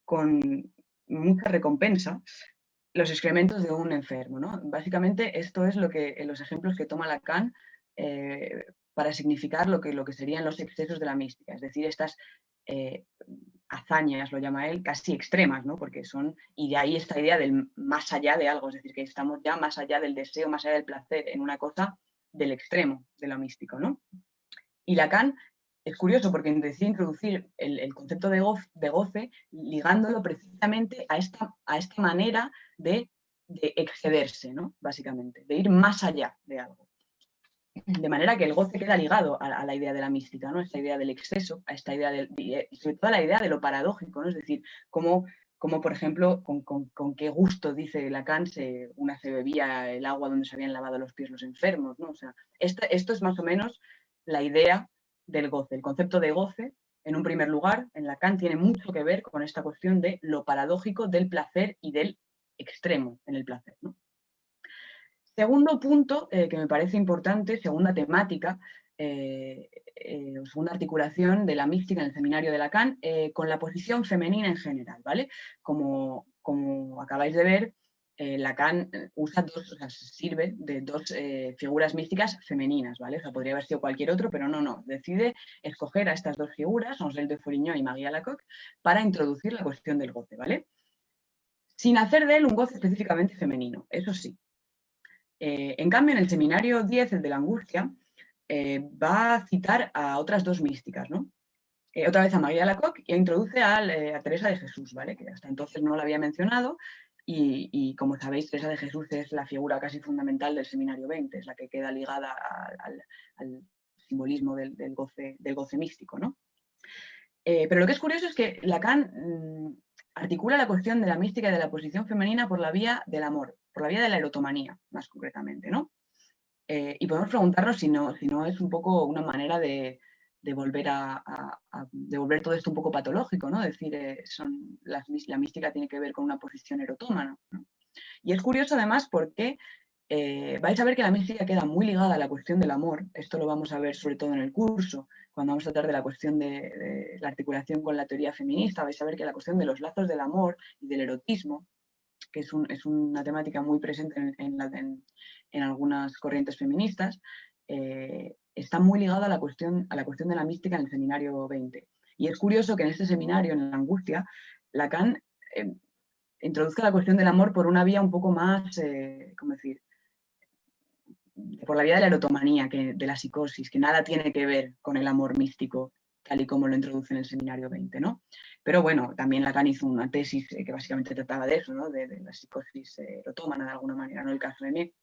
con mucha recompensa los excrementos de un enfermo, ¿no? Básicamente esto es los ejemplos que toma Lacan para significar lo que serían los excesos de la mística, es decir, estas hazañas, lo llama él, casi extremas, ¿no? Porque y de ahí esta idea del más allá de algo, es decir, que estamos ya más allá del deseo, más allá del placer, en una cosa del extremo de lo místico, ¿no? Y Lacan es curioso porque decide introducir el concepto de goce ligándolo precisamente a esta manera de excederse, ¿no? Básicamente, de ir más allá de algo. De manera que el goce queda ligado a la idea de la mística, ¿no? Esta idea del exceso, a esta idea sobre todo a la idea de lo paradójico, ¿no? Es decir, cómo como por ejemplo, con qué gusto, dice Lacan, una se bebía el agua donde se habían lavado los pies los enfermos, ¿no? O sea, esto es más o menos la idea del goce. El concepto de goce, en un primer lugar, en Lacan tiene mucho que ver con esta cuestión de lo paradójico del placer y del extremo en el placer, ¿no? Segundo punto que me parece importante, segunda temática, segunda articulación de la mística en el seminario de Lacan, con la posición femenina en general, ¿vale? Como acabáis de ver, Lacan usa dos, o sea, sirve de dos figuras místicas femeninas, ¿vale? O sea, podría haber sido cualquier otro, pero no. Decide escoger a estas dos figuras, Angèle de Foligno y Marie Alacoque, para introducir la cuestión del goce, ¿vale? Sin hacer de él un goce específicamente femenino, eso sí. En cambio, en el seminario 10, el de la angustia, va a citar a otras dos místicas, ¿no? Otra vez a Marie Alacoque y introduce a Teresa de Jesús, ¿vale? Que hasta entonces no la había mencionado y como sabéis, Teresa de Jesús es la figura casi fundamental del seminario 20, es la que queda ligada al simbolismo del goce místico, ¿no? Pero lo que es curioso es que Lacan articula la cuestión de la mística y de la posición femenina por la vía del amor, por la vía de la erotomanía, más concretamente, ¿no? Y podemos preguntarnos si no es un poco una manera de volver de volver todo esto un poco patológico, ¿no? Es decir, la mística tiene que ver con una posición erotómana, ¿no? Y es curioso además porque vais a ver que la mística queda muy ligada a la cuestión del amor. Esto lo vamos a ver sobre todo en el curso, cuando vamos a tratar de la cuestión de la articulación con la teoría feminista. Vais a ver que la cuestión de los lazos del amor y del erotismo, que es una temática muy presente en algunas corrientes feministas, está muy ligada a la cuestión de la mística en el seminario 20. Y es curioso que en este seminario, en la angustia, Lacan introduzca la cuestión del amor por una vía un poco más, ¿cómo decir?, por la vía de la erotomanía, de la psicosis, que nada tiene que ver con el amor místico, tal y como lo introduce en el seminario 20, ¿no? Pero bueno, también Lacan hizo una tesis que básicamente trataba de eso, ¿no? De la psicosis erotómana, de alguna manera, ¿no? El caso de Mé.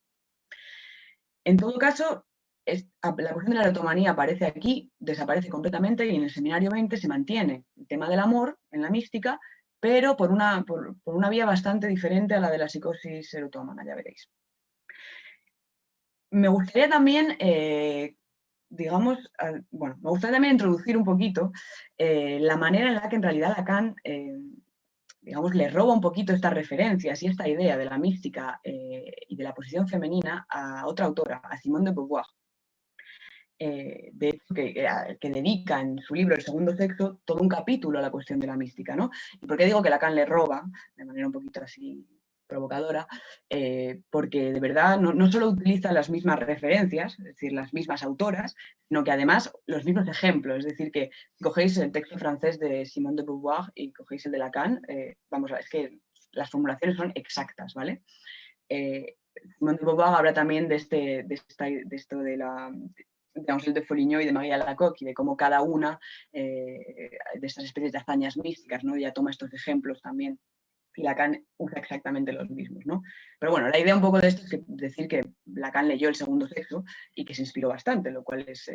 En todo caso, la cuestión de la erotomanía aparece aquí, desaparece completamente y en el seminario 20 se mantiene el tema del amor en la mística, pero por una vía bastante diferente a la de la psicosis erotómana, ya veréis. Me gustaría también, me gustaría también introducir un poquito la manera en la que en realidad Lacan, le roba un poquito estas referencias y esta idea de la mística y de la posición femenina a otra autora, a Simone de Beauvoir. De hecho, que dedica en su libro El segundo sexo todo un capítulo a la cuestión de la mística, ¿no? ¿Y por qué digo que Lacan le roba, de manera un poquito así provocadora? Porque de verdad no solo utiliza las mismas referencias, es decir, las mismas autoras, sino que además los mismos ejemplos. Es decir, que si cogéis el texto francés de Simone de Beauvoir y cogéis el de Lacan, es que las formulaciones son exactas, ¿vale? Simone de Beauvoir habla también de esto de Angèle de Foligno y de Marie Alacoque y de cómo cada una de estas especies de hazañas místicas, ¿no? Ya toma estos ejemplos también. Y Lacan usa exactamente los mismos, ¿no? Pero bueno, la idea un poco de esto es decir que Lacan leyó El segundo sexo y que se inspiró bastante, lo cual es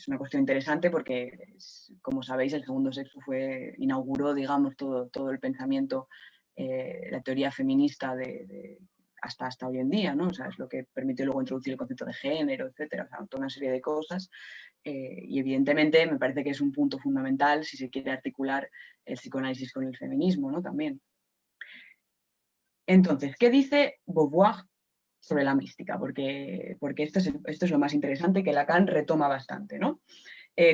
una cuestión interesante porque, como sabéis, El segundo sexo inauguró, digamos, todo el pensamiento, la teoría feminista hasta hoy en día, ¿no? O sea, es lo que permitió luego introducir el concepto de género, etcétera, o sea, toda una serie de cosas. Y evidentemente me parece que es un punto fundamental si se quiere articular el psicoanálisis con el feminismo, ¿no? También. Entonces, ¿qué dice Beauvoir sobre la mística? Porque esto es lo más interesante que Lacan retoma bastante, ¿no?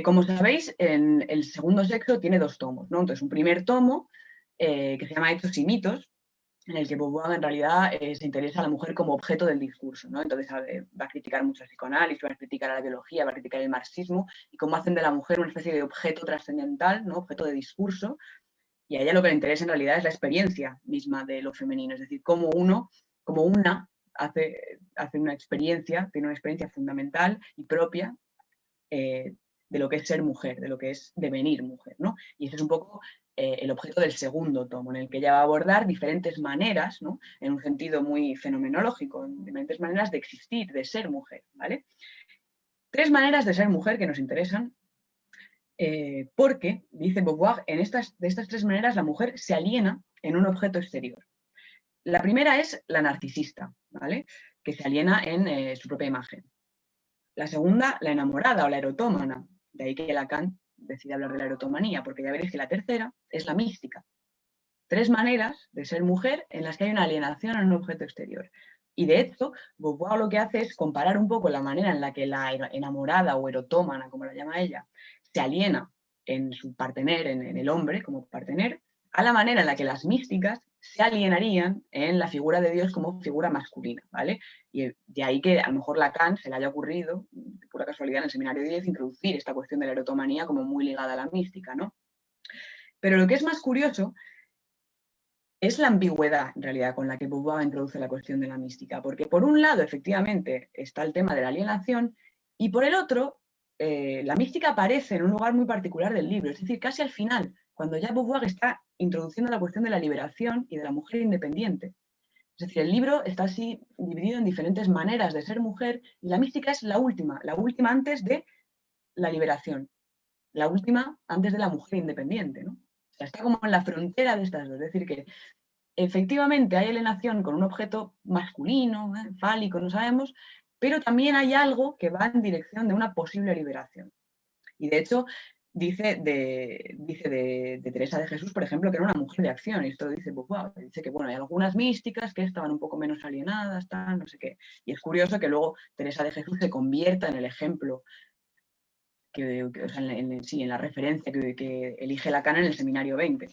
Como sabéis, en El segundo sexo tiene dos tomos, ¿no? Entonces, un primer tomo que se llama Hechos y mitos, en el que Beauvoir en realidad se interesa a la mujer como objeto del discurso, ¿no? Entonces va a criticar mucho el psicoanálisis, va a criticar a la biología, va a criticar el marxismo y cómo hacen de la mujer una especie de objeto trascendental, ¿no? Objeto de discurso. Y a ella lo que le interesa en realidad es la experiencia misma de lo femenino, es decir, cómo una hace una experiencia, tiene una experiencia fundamental y propia de lo que es ser mujer, de lo que es devenir mujer, ¿no? Y ese es un poco el objeto del segundo tomo, en el que ella va a abordar diferentes maneras, ¿no? En un sentido muy fenomenológico, diferentes maneras de existir, de ser mujer, ¿vale? Tres maneras de ser mujer que nos interesan. Porque, dice Beauvoir, de estas tres maneras la mujer se aliena en un objeto exterior. La primera es la narcisista, ¿vale? Que se aliena en su propia imagen. La segunda, la enamorada o la erotómana, de ahí que Lacan decide hablar de la erotomanía, porque ya veréis que la tercera es la mística. Tres maneras de ser mujer en las que hay una alienación en un objeto exterior. Y de hecho, Beauvoir lo que hace es comparar un poco la manera en la que la enamorada o erotómana, como la llama ella, se aliena en su partener, en el hombre como partener, a la manera en la que las místicas se alienarían en la figura de Dios como figura masculina, ¿vale? Y de ahí que a lo mejor Lacan se le haya ocurrido, de pura casualidad en el seminario 10, introducir esta cuestión de la erotomanía como muy ligada a la mística, ¿no? Pero lo que es más curioso es la ambigüedad, en realidad, con la que Beauvoir introduce la cuestión de la mística, porque por un lado, efectivamente, está el tema de la alienación, y por el otro, la mística aparece en un lugar muy particular del libro, es decir, casi al final, cuando ya Beauvoir está introduciendo la cuestión de la liberación y de la mujer independiente. Es decir, el libro está así dividido en diferentes maneras de ser mujer, y la mística es la última antes de la liberación, la última antes de la mujer independiente, ¿no? O sea, está como en la frontera de estas dos, es decir, que efectivamente hay alienación con un objeto masculino, fálico, no sabemos, pero también hay algo que va en dirección de una posible liberación. Y de hecho, dice de Teresa de Jesús, por ejemplo, que era una mujer de acción, y esto lo dice Beauvoir, dice que bueno, hay algunas místicas que estaban un poco menos alienadas, tal, no sé qué. Y es curioso que luego Teresa de Jesús se convierta en el ejemplo, o sea, en la referencia que elige Lacan en el seminario 20.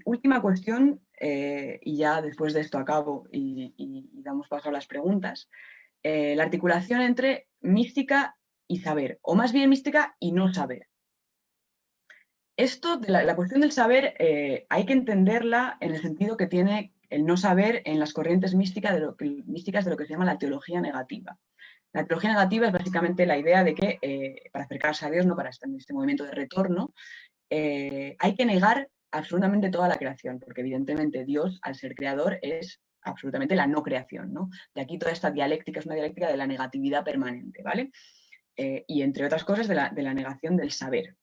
Última cuestión, y ya después de esto acabo y damos paso a las preguntas. La articulación entre mística y saber, o más bien mística y no saber. Esto, de la cuestión del saber, hay que entenderla en el sentido que tiene el no saber en las corrientes místicas de lo que se llama la teología negativa. La teología negativa es básicamente la idea de que para acercarse a Dios, no para estar en este movimiento de retorno, hay que negar absolutamente toda la creación, porque evidentemente Dios, al ser creador, es absolutamente la no creación, ¿no? De aquí toda esta dialéctica es una dialéctica de la negatividad permanente, ¿vale? Y entre otras cosas de la negación del saber.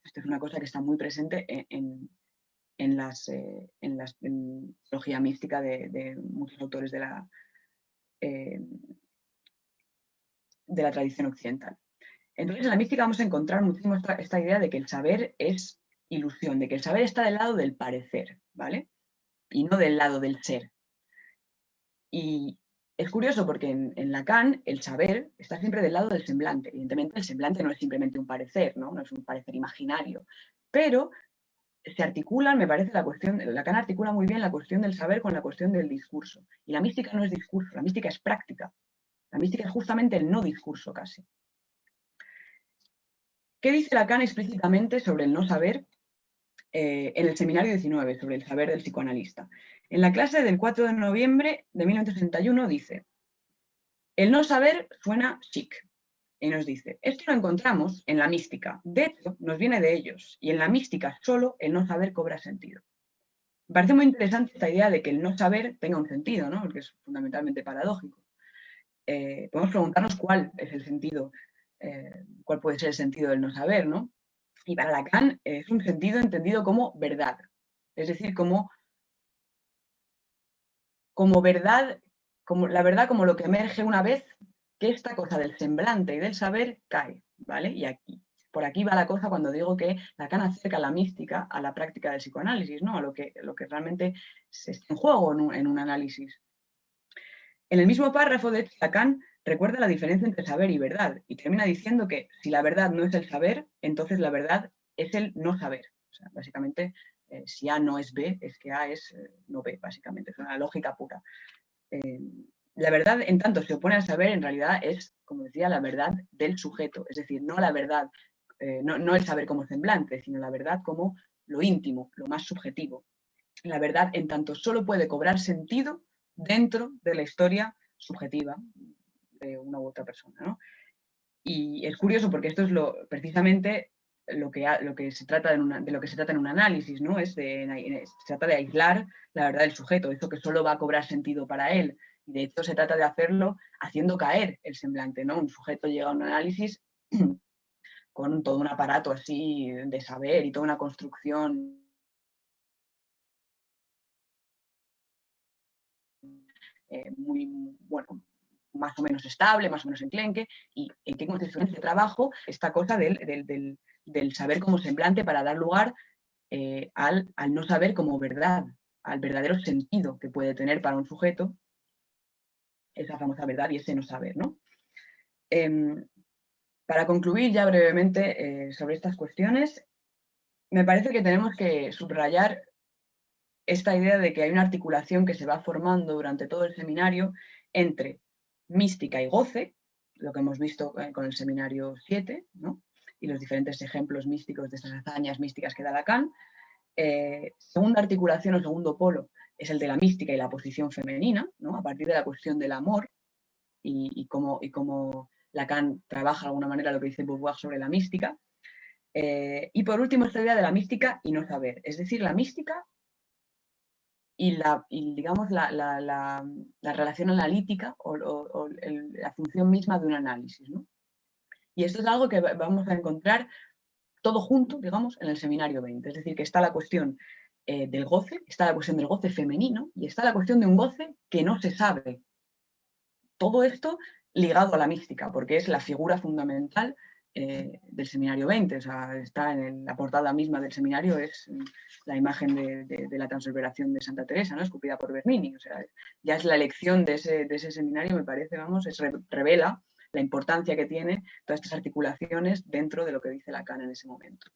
Esto es una cosa que está muy presente en la teología mística de muchos autores de la tradición occidental. Entonces, en la mística vamos a encontrar muchísimo esta idea de que el saber es ilusión, de que el saber está del lado del parecer, ¿vale? Y no del lado del ser. Y es curioso porque en Lacan el saber está siempre del lado del semblante. Evidentemente el semblante no es simplemente un parecer, ¿no? No es un parecer imaginario, pero se articulan, me parece, Lacan articula muy bien la cuestión del saber con la cuestión del discurso. Y la mística no es discurso, la mística es práctica. La mística es justamente el no discurso casi. ¿Qué dice Lacan explícitamente sobre el no saber en el seminario 19, sobre el saber del psicoanalista? En la clase del 4 de noviembre de 1961 dice: el no saber suena chic. Y nos dice: esto lo encontramos en la mística, de hecho nos viene de ellos, y en la mística solo el no saber cobra sentido. Me parece muy interesante esta idea de que el no saber tenga un sentido, ¿no? Porque es fundamentalmente paradójico. Podemos preguntarnos cuál es el sentido, cuál puede ser el sentido del no saber, ¿no? Y para Lacan es un sentido entendido como verdad, es decir, como verdad, como la verdad como lo que emerge una vez que esta cosa del semblante y del saber cae, ¿vale? Y por aquí va la cosa cuando digo que Lacan acerca la mística a la práctica del psicoanálisis, ¿no? A lo que realmente se está en juego en un análisis. En el mismo párrafo, de hecho, Lacan recuerda la diferencia entre saber y verdad y termina diciendo que si la verdad no es el saber, entonces la verdad es el no saber. O sea, básicamente, si A no es B, es que A es no B, básicamente. Es una lógica pura. La verdad, en tanto se opone al saber, en realidad es, como decía, la verdad del sujeto. Es decir, no la verdad, no el saber como semblante, sino la verdad como lo íntimo, lo más subjetivo. La verdad, en tanto, solo puede cobrar sentido dentro de la historia subjetiva de una u otra persona, ¿no? Y es curioso porque esto es precisamente lo que se trata de lo que se trata en un análisis, ¿no? Se trata de aislar la verdad del sujeto, eso que solo va a cobrar sentido para él. Y de hecho se trata de hacerlo haciendo caer el semblante, ¿no? Un sujeto llega a un análisis con todo un aparato así de saber y toda una construcción muy, bueno, más o menos estable, más o menos enclenque, y en qué consiste ese trabajo esta cosa del saber como semblante para dar lugar al no saber como verdad, al verdadero sentido que puede tener para un sujeto esa famosa verdad y ese no saber, ¿no? Para concluir ya brevemente sobre estas cuestiones, me parece que tenemos que subrayar esta idea de que hay una articulación que se va formando durante todo el seminario entre mística y goce, lo que hemos visto con el seminario 7, ¿no? Y los diferentes ejemplos místicos de estas hazañas místicas que da Lacan. Segunda articulación o segundo polo es el de la mística y la posición femenina, ¿no? A partir de la cuestión del amor y cómo Lacan trabaja de alguna manera lo que dice Beauvoir sobre la mística. Y por último, esta idea de la mística y no saber, es decir, la mística y digamos, la relación analítica o la función misma de un análisis, ¿no? Y esto es algo que vamos a encontrar todo junto, digamos, en el seminario 20. Es decir, que está la cuestión del goce, está la cuestión del goce femenino y está la cuestión de un goce que no se sabe. Todo esto ligado a la mística, porque es la figura fundamental del seminario 20, o sea, está en la portada misma del seminario, es la imagen de la transverberación de Santa Teresa, ¿no? Esculpida por Bernini, o sea, ya es la elección de ese seminario, me parece, vamos, revela la importancia que tiene todas estas articulaciones dentro de lo que dice Lacan en ese momento.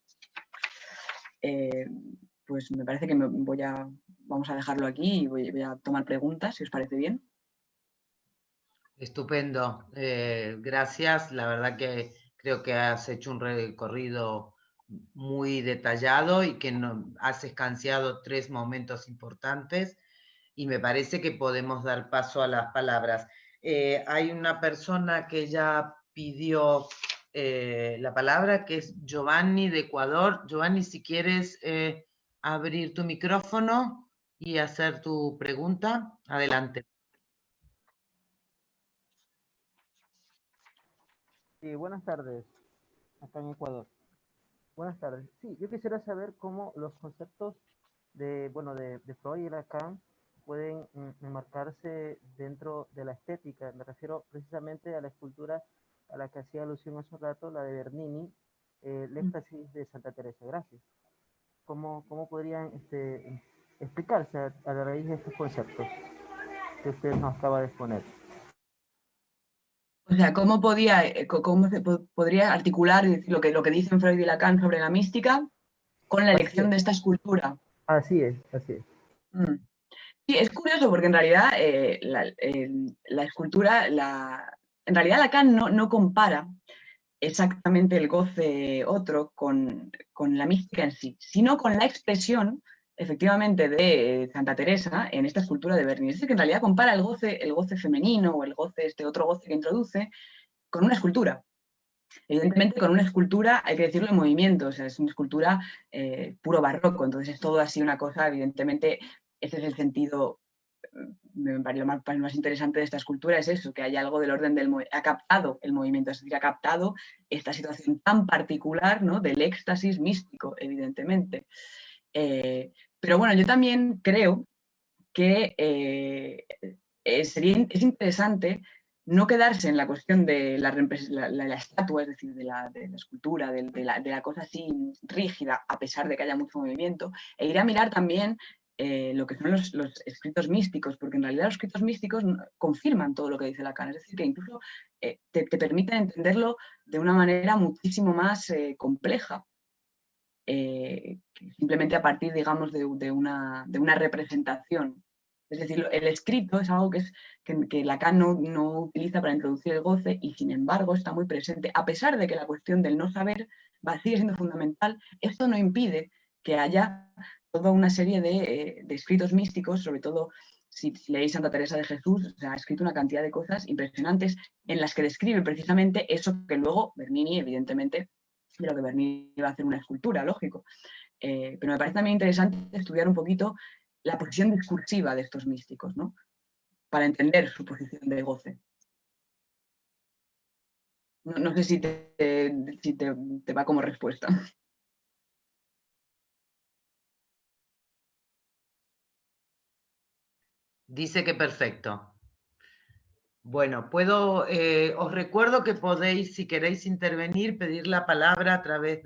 Pues me parece que vamos a dejarlo aquí y voy a tomar preguntas, si os parece bien. Estupendo, gracias. La verdad que creo que has hecho un recorrido muy detallado y que has escanciado 3 momentos importantes y me parece que podemos dar paso a las palabras. Hay una persona que ya pidió la palabra, que es Giovanni de Ecuador. Giovanni, si quieres abrir tu micrófono y hacer tu pregunta, adelante. Sí, buenas tardes, acá en Ecuador. Buenas tardes. Sí, yo quisiera saber cómo los conceptos de Freud y Lacan pueden enmarcarse dentro de la estética. Me refiero precisamente a la escultura a la que hacía alusión hace un rato, la de Bernini, el éxtasis de Santa Teresa. Gracias. ¿Cómo podrían explicarse a la raíz de estos conceptos que usted nos acaba de exponer? O sea, ¿cómo se podría articular lo que dicen Freud y Lacan sobre la mística con la elección de esta escultura? Así es, así es. Sí, es curioso porque en realidad la escultura, en realidad Lacan no compara exactamente el goce otro con la mística en sí, sino con la expresión efectivamente de Santa Teresa en esta escultura de Bernini. Es decir, que en realidad compara el goce femenino o el goce, este otro goce que introduce, con una escultura. Evidentemente, con una escultura, hay que decirlo, en movimiento, o sea, es una escultura puro barroco, entonces es todo así una cosa, evidentemente, ese es el sentido, me parece lo más interesante de esta escultura, es eso, que hay algo del orden del movimiento, ha captado el movimiento, es decir, ha captado esta situación tan particular, ¿no?, del éxtasis místico, evidentemente. Pero bueno, yo también creo que es interesante no quedarse en la cuestión de la estatua, es decir, de la escultura, de la cosa así rígida, a pesar de que haya mucho movimiento, e ir a mirar también lo que son los escritos místicos, porque en realidad los escritos místicos confirman todo lo que dice Lacan, es decir, que incluso te permiten entenderlo de una manera muchísimo más compleja. Simplemente a partir, digamos, de una representación. Es decir, el escrito es algo que Lacan no utiliza para introducir el goce y, sin embargo, está muy presente. A pesar de que la cuestión del no saber sigue siendo fundamental, esto no impide que haya toda una serie de escritos místicos, sobre todo si leéis Santa Teresa de Jesús, o sea, ha escrito una cantidad de cosas impresionantes en las que describe precisamente eso que luego Bernini, evidentemente, de lo que Bernini va a hacer una escultura, lógico. Pero me parece también interesante estudiar un poquito la posición discursiva de estos místicos, ¿no? para entender su posición de goce. No sé si te va como respuesta. Dice que perfecto. Bueno, os recuerdo que podéis, si queréis intervenir, pedir la palabra a través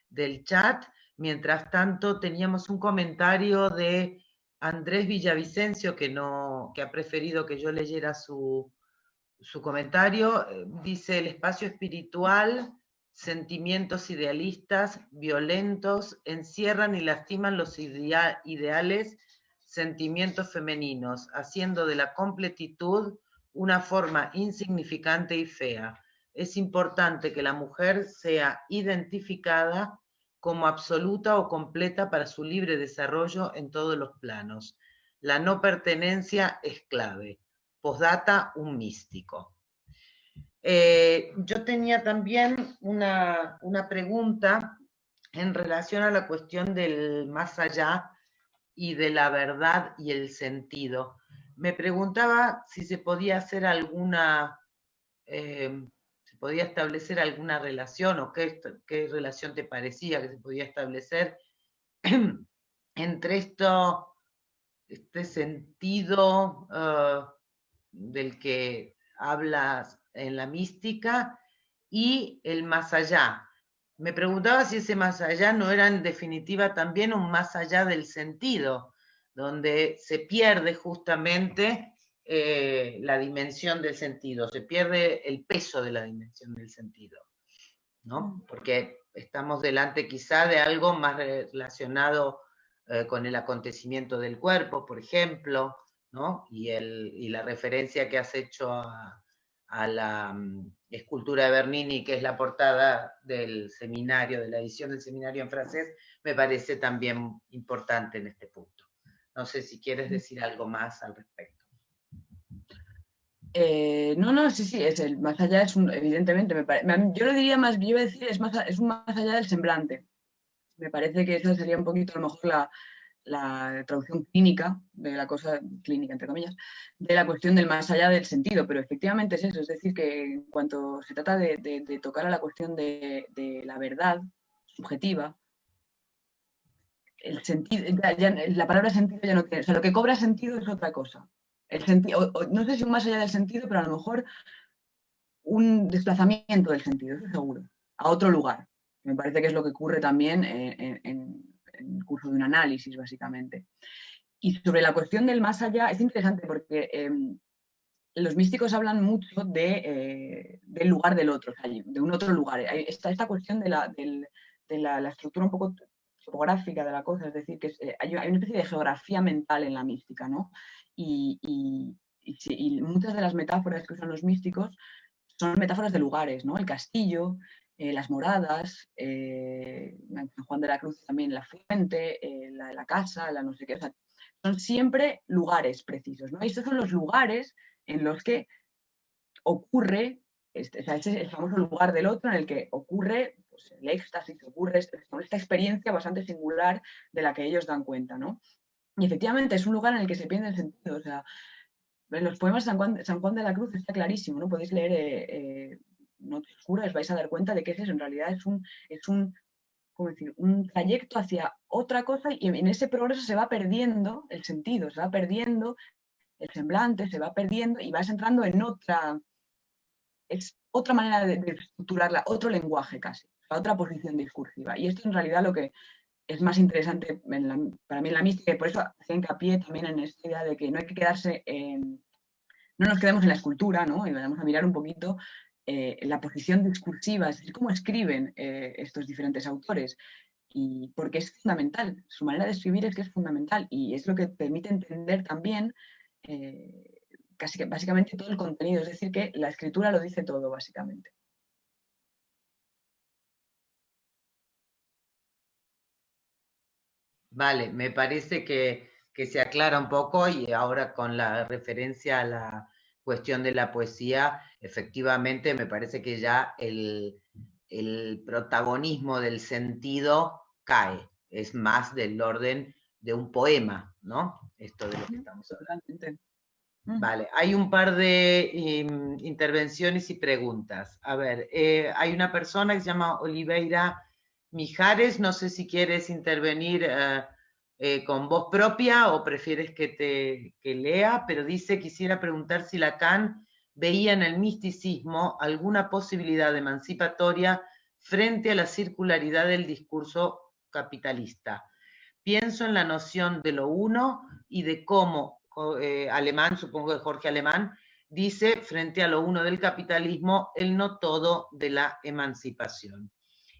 del chat. Mientras tanto, teníamos un comentario de Andrés Villavicencio, que ha preferido que yo leyera su comentario. Dice: el espacio espiritual, sentimientos idealistas, violentos, encierran y lastiman los ideales, sentimientos femeninos, haciendo de la completitud una forma insignificante y fea. Es importante que la mujer sea identificada como absoluta o completa para su libre desarrollo en todos los planos. La no pertenencia es clave. Postdata, un místico. Yo tenía también una pregunta en relación a la cuestión del más allá y de la verdad y el sentido. Me preguntaba si se podía hacer se podía establecer alguna relación, o qué relación te parecía que se podía establecer entre este sentido del que hablas en la mística y el más allá. Me preguntaba si ese más allá no era en definitiva también un más allá del sentido, donde se pierde justamente la dimensión del sentido, se pierde el peso de la dimensión del sentido, ¿no? Porque estamos delante quizá de algo más relacionado con el acontecimiento del cuerpo, por ejemplo, ¿no? Y la referencia que has hecho a la escultura de Bernini, que es la portada del seminario, de la edición del seminario en francés, me parece también importante en este punto. No sé si quieres decir algo más al respecto. Sí, es el más allá, evidentemente, yo lo diría más, yo iba a decir, es un más allá del semblante. Me parece que eso sería un poquito a lo mejor la traducción clínica, de la cosa clínica, entre comillas, de la cuestión del más allá del sentido, pero efectivamente es eso, es decir, que en cuanto se trata de tocar a la cuestión de la verdad subjetiva, el sentido, la palabra sentido ya no tiene, o sea, lo que cobra sentido es otra cosa. El sentido, no sé si un más allá del sentido, pero a lo mejor un desplazamiento del sentido, eso seguro, a otro lugar. Me parece que es lo que ocurre también en el curso de un análisis, básicamente. Y sobre la cuestión del más allá, es interesante porque los místicos hablan mucho del lugar del otro, o sea, de un otro lugar. Esta cuestión de la estructura un poco topográfica de la cosa, es decir, que hay una especie de geografía mental en la mística, ¿no? Y muchas de las metáforas que usan los místicos son metáforas de lugares, ¿no? El castillo, las moradas, San Juan de la Cruz también la fuente, la casa, la no sé qué, o sea, son siempre lugares precisos, ¿no? Y estos son los lugares en los que ocurre, o sea, ese es el famoso lugar del otro en el que ocurre pues, el éxtasis, ocurre esta experiencia bastante singular de la que ellos dan cuenta, ¿no? Y efectivamente es un lugar en el que se pierde el sentido, o sea, en los poemas de San Juan de la Cruz está clarísimo, ¿no? Podéis leer Noche Oscura, os vais a dar cuenta de que es eso, en realidad es ¿cómo decir? Un trayecto hacia otra cosa y en ese progreso se va perdiendo el sentido, se va perdiendo el semblante, se va perdiendo y vas entrando en otra manera de estructurarla, otro lenguaje casi, otra posición discursiva. Y esto en realidad lo que es más interesante para mí en la mística, y por eso hacía hincapié también en esta idea de que no hay que quedarse no nos quedemos en la escultura, ¿no? Y vamos a mirar un poquito la posición discursiva, es decir, cómo escriben estos diferentes autores. Y porque es fundamental, su manera de escribir es que es fundamental y es lo que permite entender también básicamente todo el contenido, es decir, que la escritura lo dice todo, básicamente. Vale, me parece que se aclara un poco, y ahora con la referencia a la cuestión de la poesía, efectivamente me parece que ya el protagonismo del sentido cae, es más del orden de un poema, ¿no? Esto de lo que estamos hablando. Vale, hay un par de intervenciones y preguntas. A ver, hay una persona que se llama Oliveira Mijares, no sé si quieres intervenir con voz propia o prefieres que lea, pero dice, quisiera preguntar si Lacan veía en el misticismo alguna posibilidad emancipatoria frente a la circularidad del discurso capitalista. Pienso en la noción de lo uno y de cómo Alemán, supongo que Jorge Alemán, dice frente a lo uno del capitalismo, el no todo de la emancipación.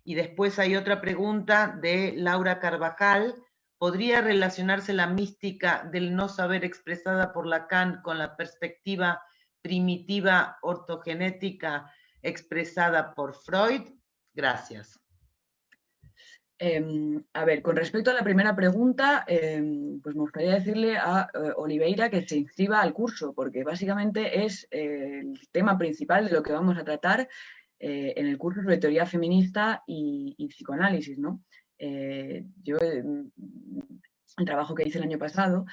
Y después hay otra pregunta de Laura Carvajal. ¿Podría relacionarse la mística del no saber expresada por Lacan con la perspectiva primitiva ortogenética expresada por Freud? Gracias. A ver, con respecto a la primera pregunta, pues me gustaría decirle a Oliveira que se inscriba al curso, porque básicamente es el tema principal de lo que vamos a tratar en el curso sobre teoría feminista y psicoanálisis, ¿no? Yo, el trabajo que hice el año pasado,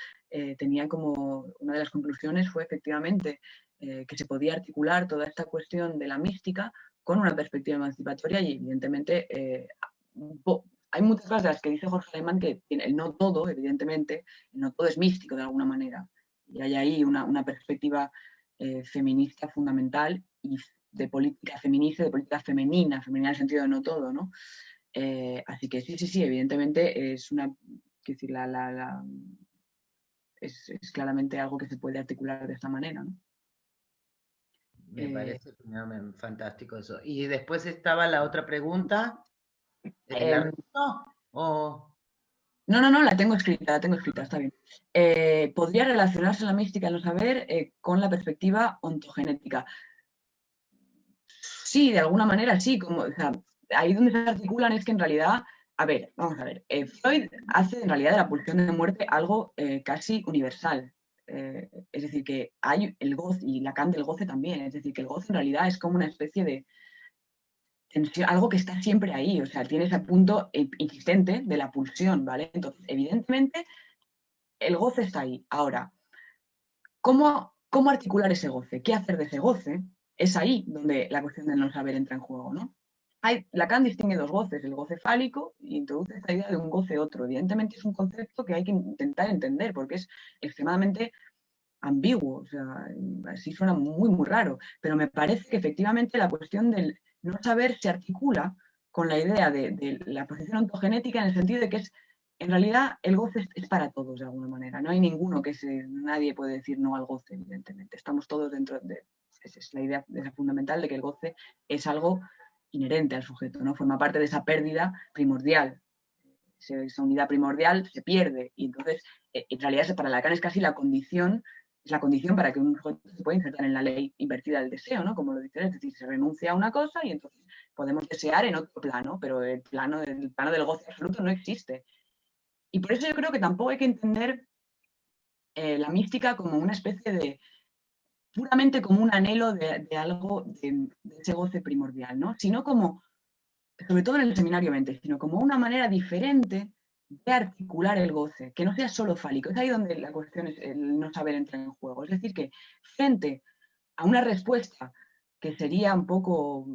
tenía como una de las conclusiones fue efectivamente que se podía articular toda esta cuestión de la mística con una perspectiva emancipatoria y evidentemente hay muchas cosas de las que dice Jorge Alemán que el no todo, evidentemente, el no todo es místico de alguna manera. Y hay ahí una perspectiva feminista fundamental y de política feminista, de política femenina en el sentido de no todo, ¿no? Así que sí, evidentemente es una, quiero decir, es claramente algo que se puede articular de esta manera, ¿no? Me parece fantástico eso. Y después estaba la otra pregunta. ¿La repito? ¿O? No, la tengo escrita, está bien. ¿Podría relacionarse la mística en lo saber con la perspectiva ontogenética? Sí, de alguna manera sí, como, o sea, ahí donde se articulan es que en realidad, a ver, vamos a ver, Freud hace en realidad de la pulsión de muerte algo casi universal. Es decir, que hay el goce, y Lacan del goce también, es decir, que el goce en realidad es como una especie de tensión, algo que está siempre ahí, o sea, tiene ese punto insistente de la pulsión, ¿vale? Entonces, evidentemente, el goce está ahí. Ahora, ¿cómo articular ese goce? ¿Qué hacer de ese goce? Es ahí donde la cuestión del no saber entra en juego, ¿no? Lacan distingue dos goces, el goce fálico, y introduce esta idea de un goce otro. Evidentemente es un concepto que hay que intentar entender porque es extremadamente ambiguo, o sea, así suena muy, muy raro, pero me parece que efectivamente la cuestión del no saber se articula con la idea de la posición ontogenética en el sentido de que es, en realidad, el goce es para todos de alguna manera, no hay ninguno nadie puede decir no al goce, evidentemente, estamos todos dentro de, esa es la idea fundamental de que el goce es algo inherente al sujeto, ¿no? Forma parte de esa pérdida primordial, esa unidad primordial se pierde y entonces en realidad para Lacan es casi la condición, es la condición para que un sujeto se pueda insertar en la ley invertida del deseo, ¿no? Como lo dice, es decir, se renuncia a una cosa y entonces podemos desear en otro plano, pero el plano del goce absoluto no existe. Y por eso yo creo que tampoco hay que entender la mística como una especie de, puramente como un anhelo de algo, de ese goce primordial, ¿no? Sino como, sobre todo en el seminario 20, sino como una manera diferente de articular el goce, que no sea solo fálico. Es ahí donde la cuestión es el no saber entrar en juego. Es decir, que frente a una respuesta que sería un poco,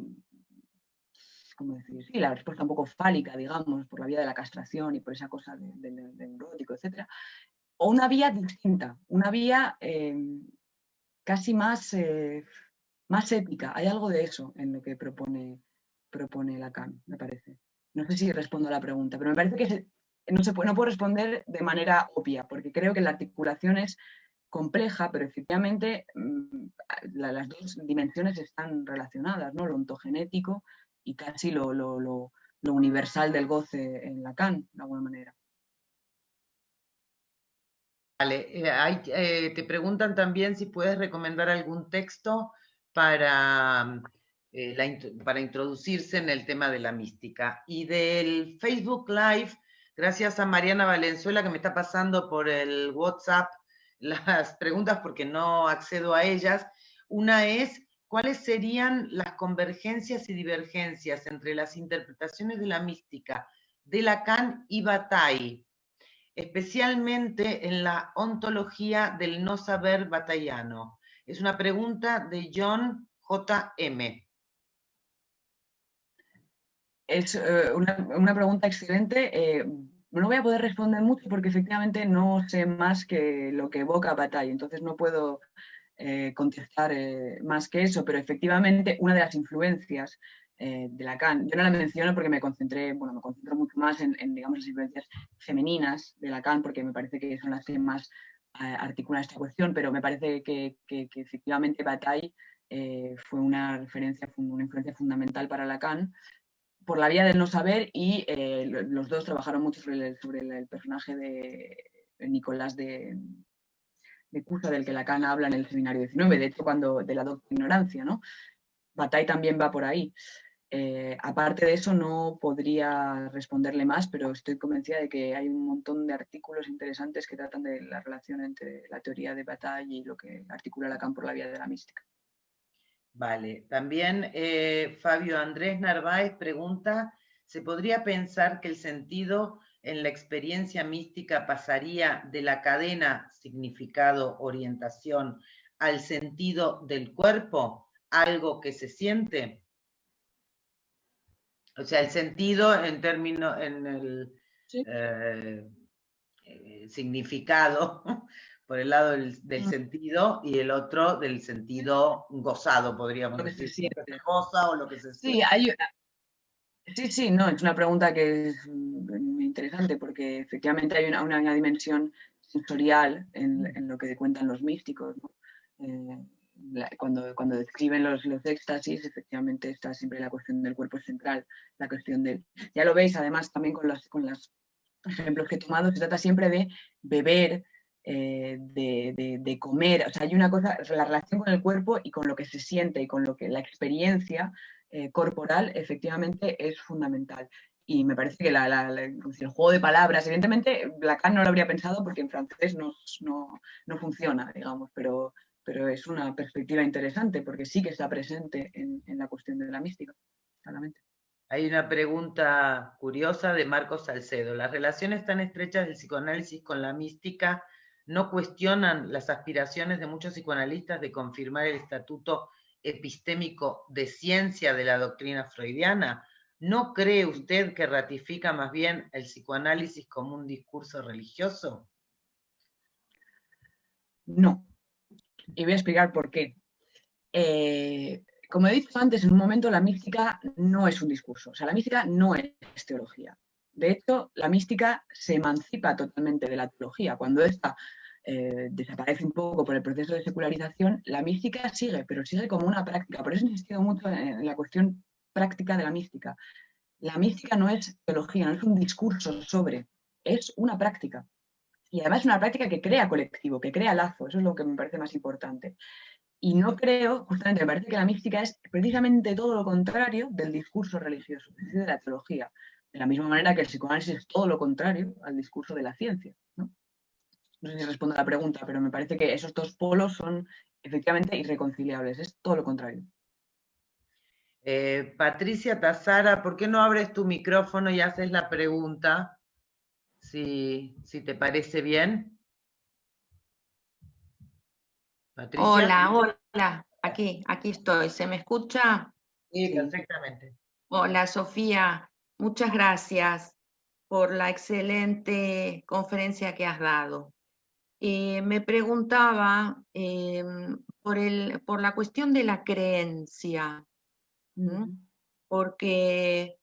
¿cómo decir? Sí, la respuesta un poco fálica, digamos, por la vía de la castración y por esa cosa del neurótico, etc. O una vía distinta, una vía casi más épica. Hay algo de eso en lo que propone Lacan, me parece. No sé si respondo a la pregunta, pero me parece que no puedo responder de manera obvia, porque creo que la articulación es compleja, pero efectivamente las dos dimensiones están relacionadas, ¿no? Lo ontogenético y casi lo universal del goce en Lacan, de alguna manera. Vale, te preguntan también si puedes recomendar algún texto para introducirse en el tema de la mística. Y del Facebook Live, gracias a Mariana Valenzuela que me está pasando por el WhatsApp las preguntas porque no accedo a ellas. Una es, ¿cuáles serían las convergencias y divergencias entre las interpretaciones de la mística de Lacan y Bataille? especialmente en la ontología del no saber batallano? Es una pregunta de John J.M. Es una pregunta excelente. No voy a poder responder mucho porque efectivamente no sé más que lo que evoca Bataille, entonces no puedo contestar más que eso, pero efectivamente una de las influencias de Lacan, yo no la menciono porque me concentro mucho más en, digamos, las influencias femeninas de Lacan, porque me parece que son las que más articulan esta cuestión, pero me parece que efectivamente Bataille fue una influencia fundamental para Lacan, por la vía del no saber, y los dos trabajaron mucho sobre el personaje de Nicolás de Cusa, del que Lacan habla en el Seminario 19, de hecho, de la doctrina ignorancia, ¿no? Bataille también va por ahí. Aparte de eso, no podría responderle más, pero estoy convencida de que hay un montón de artículos interesantes que tratan de la relación entre la teoría de Bataille y lo que articula Lacan por la vía de la mística. Vale, también Fabio Andrés Narváez pregunta, ¿se podría pensar que el sentido en la experiencia mística pasaría de la cadena significado-orientación al sentido del cuerpo, algo que se siente? O sea, el sentido en términos, en el ¿Sí? significado, por el lado del sentido, y el otro del sentido gozado, podríamos decir, lo que se goza o lo que se siente. Sí, no, es una pregunta que es muy interesante porque efectivamente hay una dimensión sensorial en lo que cuentan los místicos, ¿no? Cuando describen los éxtasis, efectivamente está siempre la cuestión del cuerpo central, la cuestión del... Ya lo veis, además, también con los ejemplos que he tomado, se trata siempre de beber, de comer, o sea, hay una cosa, la relación con el cuerpo y con lo que se siente y con lo que la experiencia corporal efectivamente es fundamental. Y me parece que el juego de palabras, evidentemente Lacan no lo habría pensado porque en francés no funciona, digamos, pero es una perspectiva interesante porque sí que está presente en la cuestión de la mística, claramente. Hay una pregunta curiosa de Marcos Salcedo. ¿Las relaciones tan estrechas del psicoanálisis con la mística no cuestionan las aspiraciones de muchos psicoanalistas de confirmar el estatuto epistémico de ciencia de la doctrina freudiana? ¿No cree usted que ratifica más bien el psicoanálisis como un discurso religioso? No. Y voy a explicar por qué. Como he dicho antes, en un momento la mística no es un discurso, o sea, la mística no es teología. De hecho, la mística se emancipa totalmente de la teología. Cuando esta desaparece un poco por el proceso de secularización, la mística sigue, pero sigue como una práctica. Por eso he insistido mucho en la cuestión práctica de la mística. La mística no es teología, no es un discurso sobre, es una práctica. Y además es una práctica que crea colectivo, que crea lazo, eso es lo que me parece más importante. Y no creo, justamente me parece que la mística es precisamente todo lo contrario del discurso religioso, es decir, de la teología. De la misma manera que el psicoanálisis es todo lo contrario al discurso de la ciencia, ¿no? No sé si respondo a la pregunta, pero me parece que esos dos polos son efectivamente irreconciliables, es todo lo contrario. Patricia Tazara, ¿por qué no abres tu micrófono y haces la pregunta? Si te parece bien. Patricia. Hola, aquí estoy. ¿Se me escucha? Sí, perfectamente. Hola, Sofía. Muchas gracias por la excelente conferencia que has dado. Me preguntaba por la cuestión de la creencia, ¿no? Porque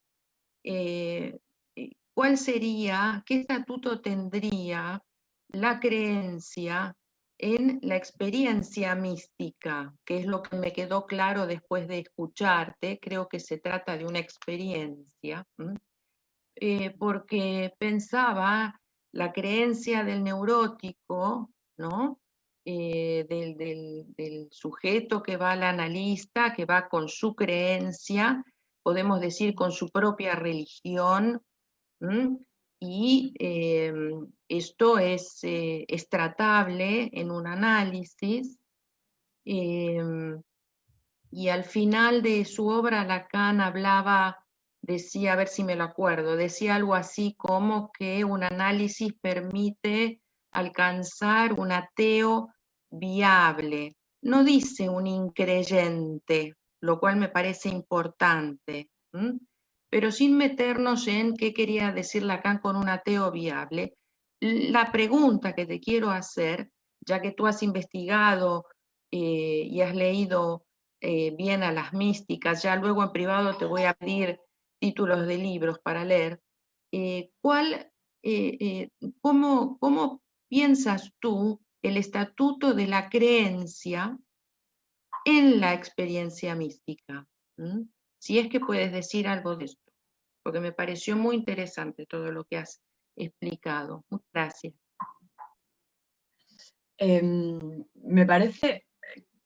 ¿cuál sería, qué estatuto tendría la creencia en la experiencia mística? Que es lo que me quedó claro después de escucharte. Creo que se trata de una experiencia, porque pensaba la creencia del neurótico, ¿no? Del sujeto que va al analista, que va con su creencia, podemos decir con su propia religión, y esto es tratable en un análisis, y al final de su obra Lacan hablaba decía, a ver si me lo acuerdo, decía algo así como que un análisis permite alcanzar un ateo viable. No dice un increyente, lo cual me parece importante, pero sin meternos en qué quería decir Lacan con un ateo viable. La pregunta que te quiero hacer, ya que tú has investigado y has leído bien a las místicas, ya luego en privado te voy a pedir títulos de libros para leer, ¿cómo piensas tú el estatuto de la creencia en la experiencia mística? Si es que puedes decir algo de esto, porque me pareció muy interesante todo lo que has explicado. Muchas gracias. Me parece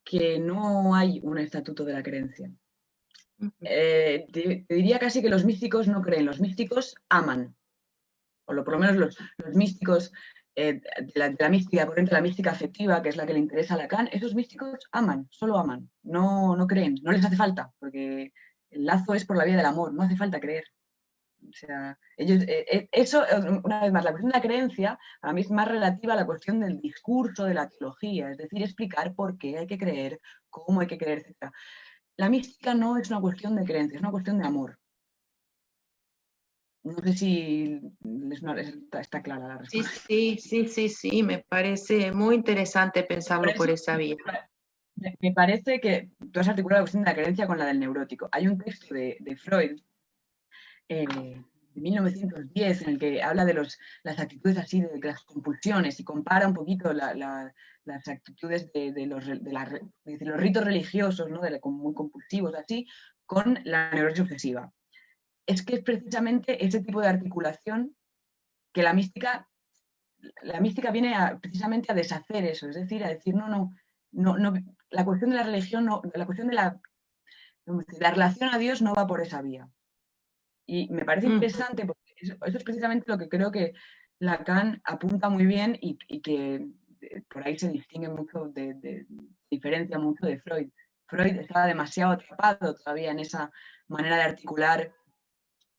que no hay un estatuto de la creencia. Te diría casi que los místicos no creen, los místicos aman. O por lo menos los místicos de la mística, corriente de la mística afectiva, que es la que le interesa a Lacan, esos místicos aman, solo aman, no creen, no les hace falta, porque el lazo es por la vía del amor, no hace falta creer. O sea, ellos, eso, una vez más, la cuestión de la creencia para mí es más relativa a la cuestión del discurso, de la teología, es decir, explicar por qué hay que creer, cómo hay que creer, etc. La mística no es una cuestión de creencia, es una cuestión de amor. No sé si está clara la respuesta. Sí, me parece muy interesante pensarlo por esa vía. Me parece que tú has articulado la cuestión de la creencia con la del neurótico. Hay un texto de Freud de 1910 en el que habla de las actitudes así, de las compulsiones, y compara un poquito las actitudes de los ritos religiosos, ¿no? Muy compulsivos así, con la neurosis obsesiva. Es que es precisamente ese tipo de articulación que la mística viene precisamente a deshacer eso, es decir, a decir, no, la cuestión de la religión, la cuestión de la relación a Dios no va por esa vía. Y me parece interesante porque eso es precisamente lo que creo que Lacan apunta muy bien y que por ahí se distingue mucho, diferencia mucho de Freud. Freud estaba demasiado atrapado todavía en esa manera de articular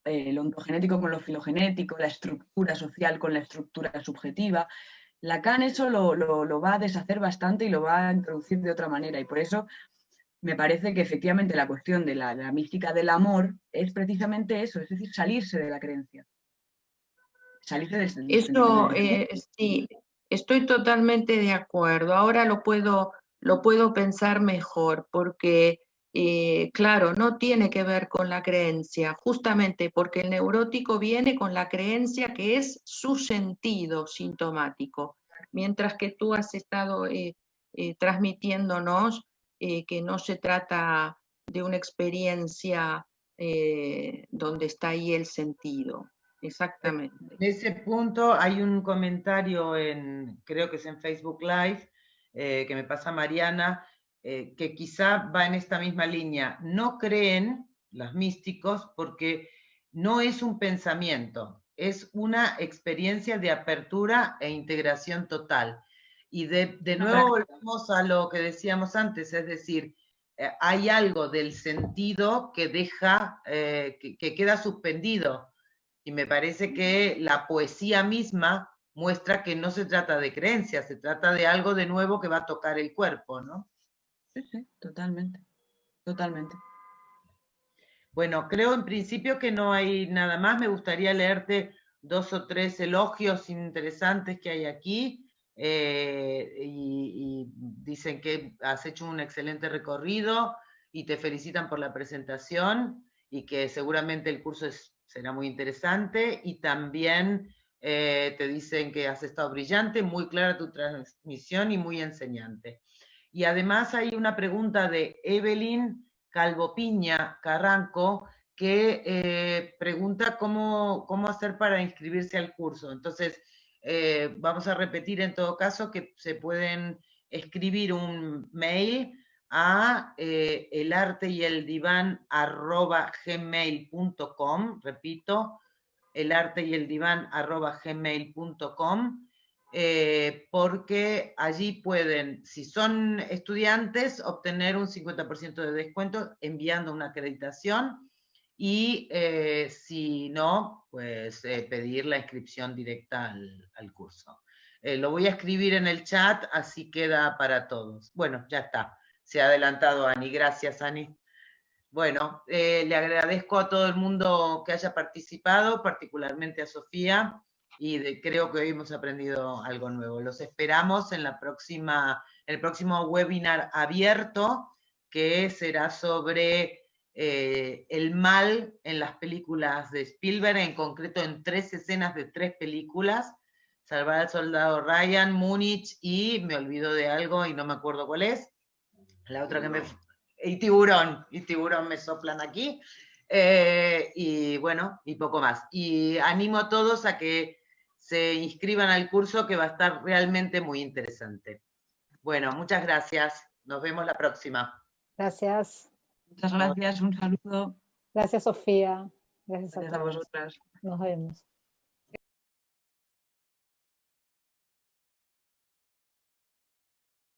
lo ontogenético con lo filogenético, la estructura social con la estructura subjetiva. Lacan eso lo va a deshacer bastante y lo va a introducir de otra manera, y por eso me parece que efectivamente la cuestión de la mística del amor es precisamente eso, es decir, salirse de la creencia. Salirse de Eso, sí, estoy totalmente de acuerdo. Ahora lo puedo pensar mejor, porque claro, no tiene que ver con la creencia, justamente porque el neurótico viene con la creencia que es su sentido sintomático, mientras que tú has estado transmitiéndonos que no se trata de una experiencia donde está ahí el sentido. Exactamente. En ese punto hay un comentario creo que es en Facebook Live, que me pasa Mariana, que quizá va en esta misma línea. No creen los místicos porque no es un pensamiento, es una experiencia de apertura e integración total. Y de nuevo volvemos a lo que decíamos antes, es decir, hay algo del sentido que deja, que queda suspendido. Y me parece que la poesía misma muestra que no se trata de creencias, se trata de algo de nuevo que va a tocar el cuerpo, ¿no? Sí, totalmente, totalmente. Bueno, creo en principio que no hay nada más. Me gustaría leerte 2 o 3 elogios interesantes que hay aquí. Y dicen que has hecho un excelente recorrido y te felicitan por la presentación y que seguramente el curso será muy interesante, y también te dicen que has estado brillante, muy clara tu transmisión y muy enseñante. Y además hay una pregunta de Evelyn Calvopiña Carranco, que pregunta cómo hacer para inscribirse al curso. Entonces, vamos a repetir en todo caso que se pueden escribir un mail a elarteyeldivan@gmail.com, repito, elarteyeldivan@gmail.com, porque allí pueden, si son estudiantes, obtener un 50% de descuento enviando una acreditación, y si no, pues pedir la inscripción directa al curso. Lo voy a escribir en el chat, así queda para todos. Bueno, ya está. Se ha adelantado Ani. Gracias, Ani. Bueno, le agradezco a todo el mundo que haya participado, particularmente a Sofía, y creo que hoy hemos aprendido algo nuevo. Los esperamos en el próximo webinar abierto, que será sobre el mal en las películas de Spielberg, en concreto en 3 escenas de 3 películas: Salvar al soldado Ryan, Múnich y me olvido de algo y no me acuerdo cuál es. La otra que me... Y Tiburón me soplan aquí. Y bueno, y poco más. Y animo a todos a que se inscriban al curso, que va a estar realmente muy interesante. Bueno, muchas gracias. Nos vemos la próxima. Gracias. Muchas gracias, un saludo. Gracias, Sofía. Gracias Gracias a a todos. vosotras. Nos vemos.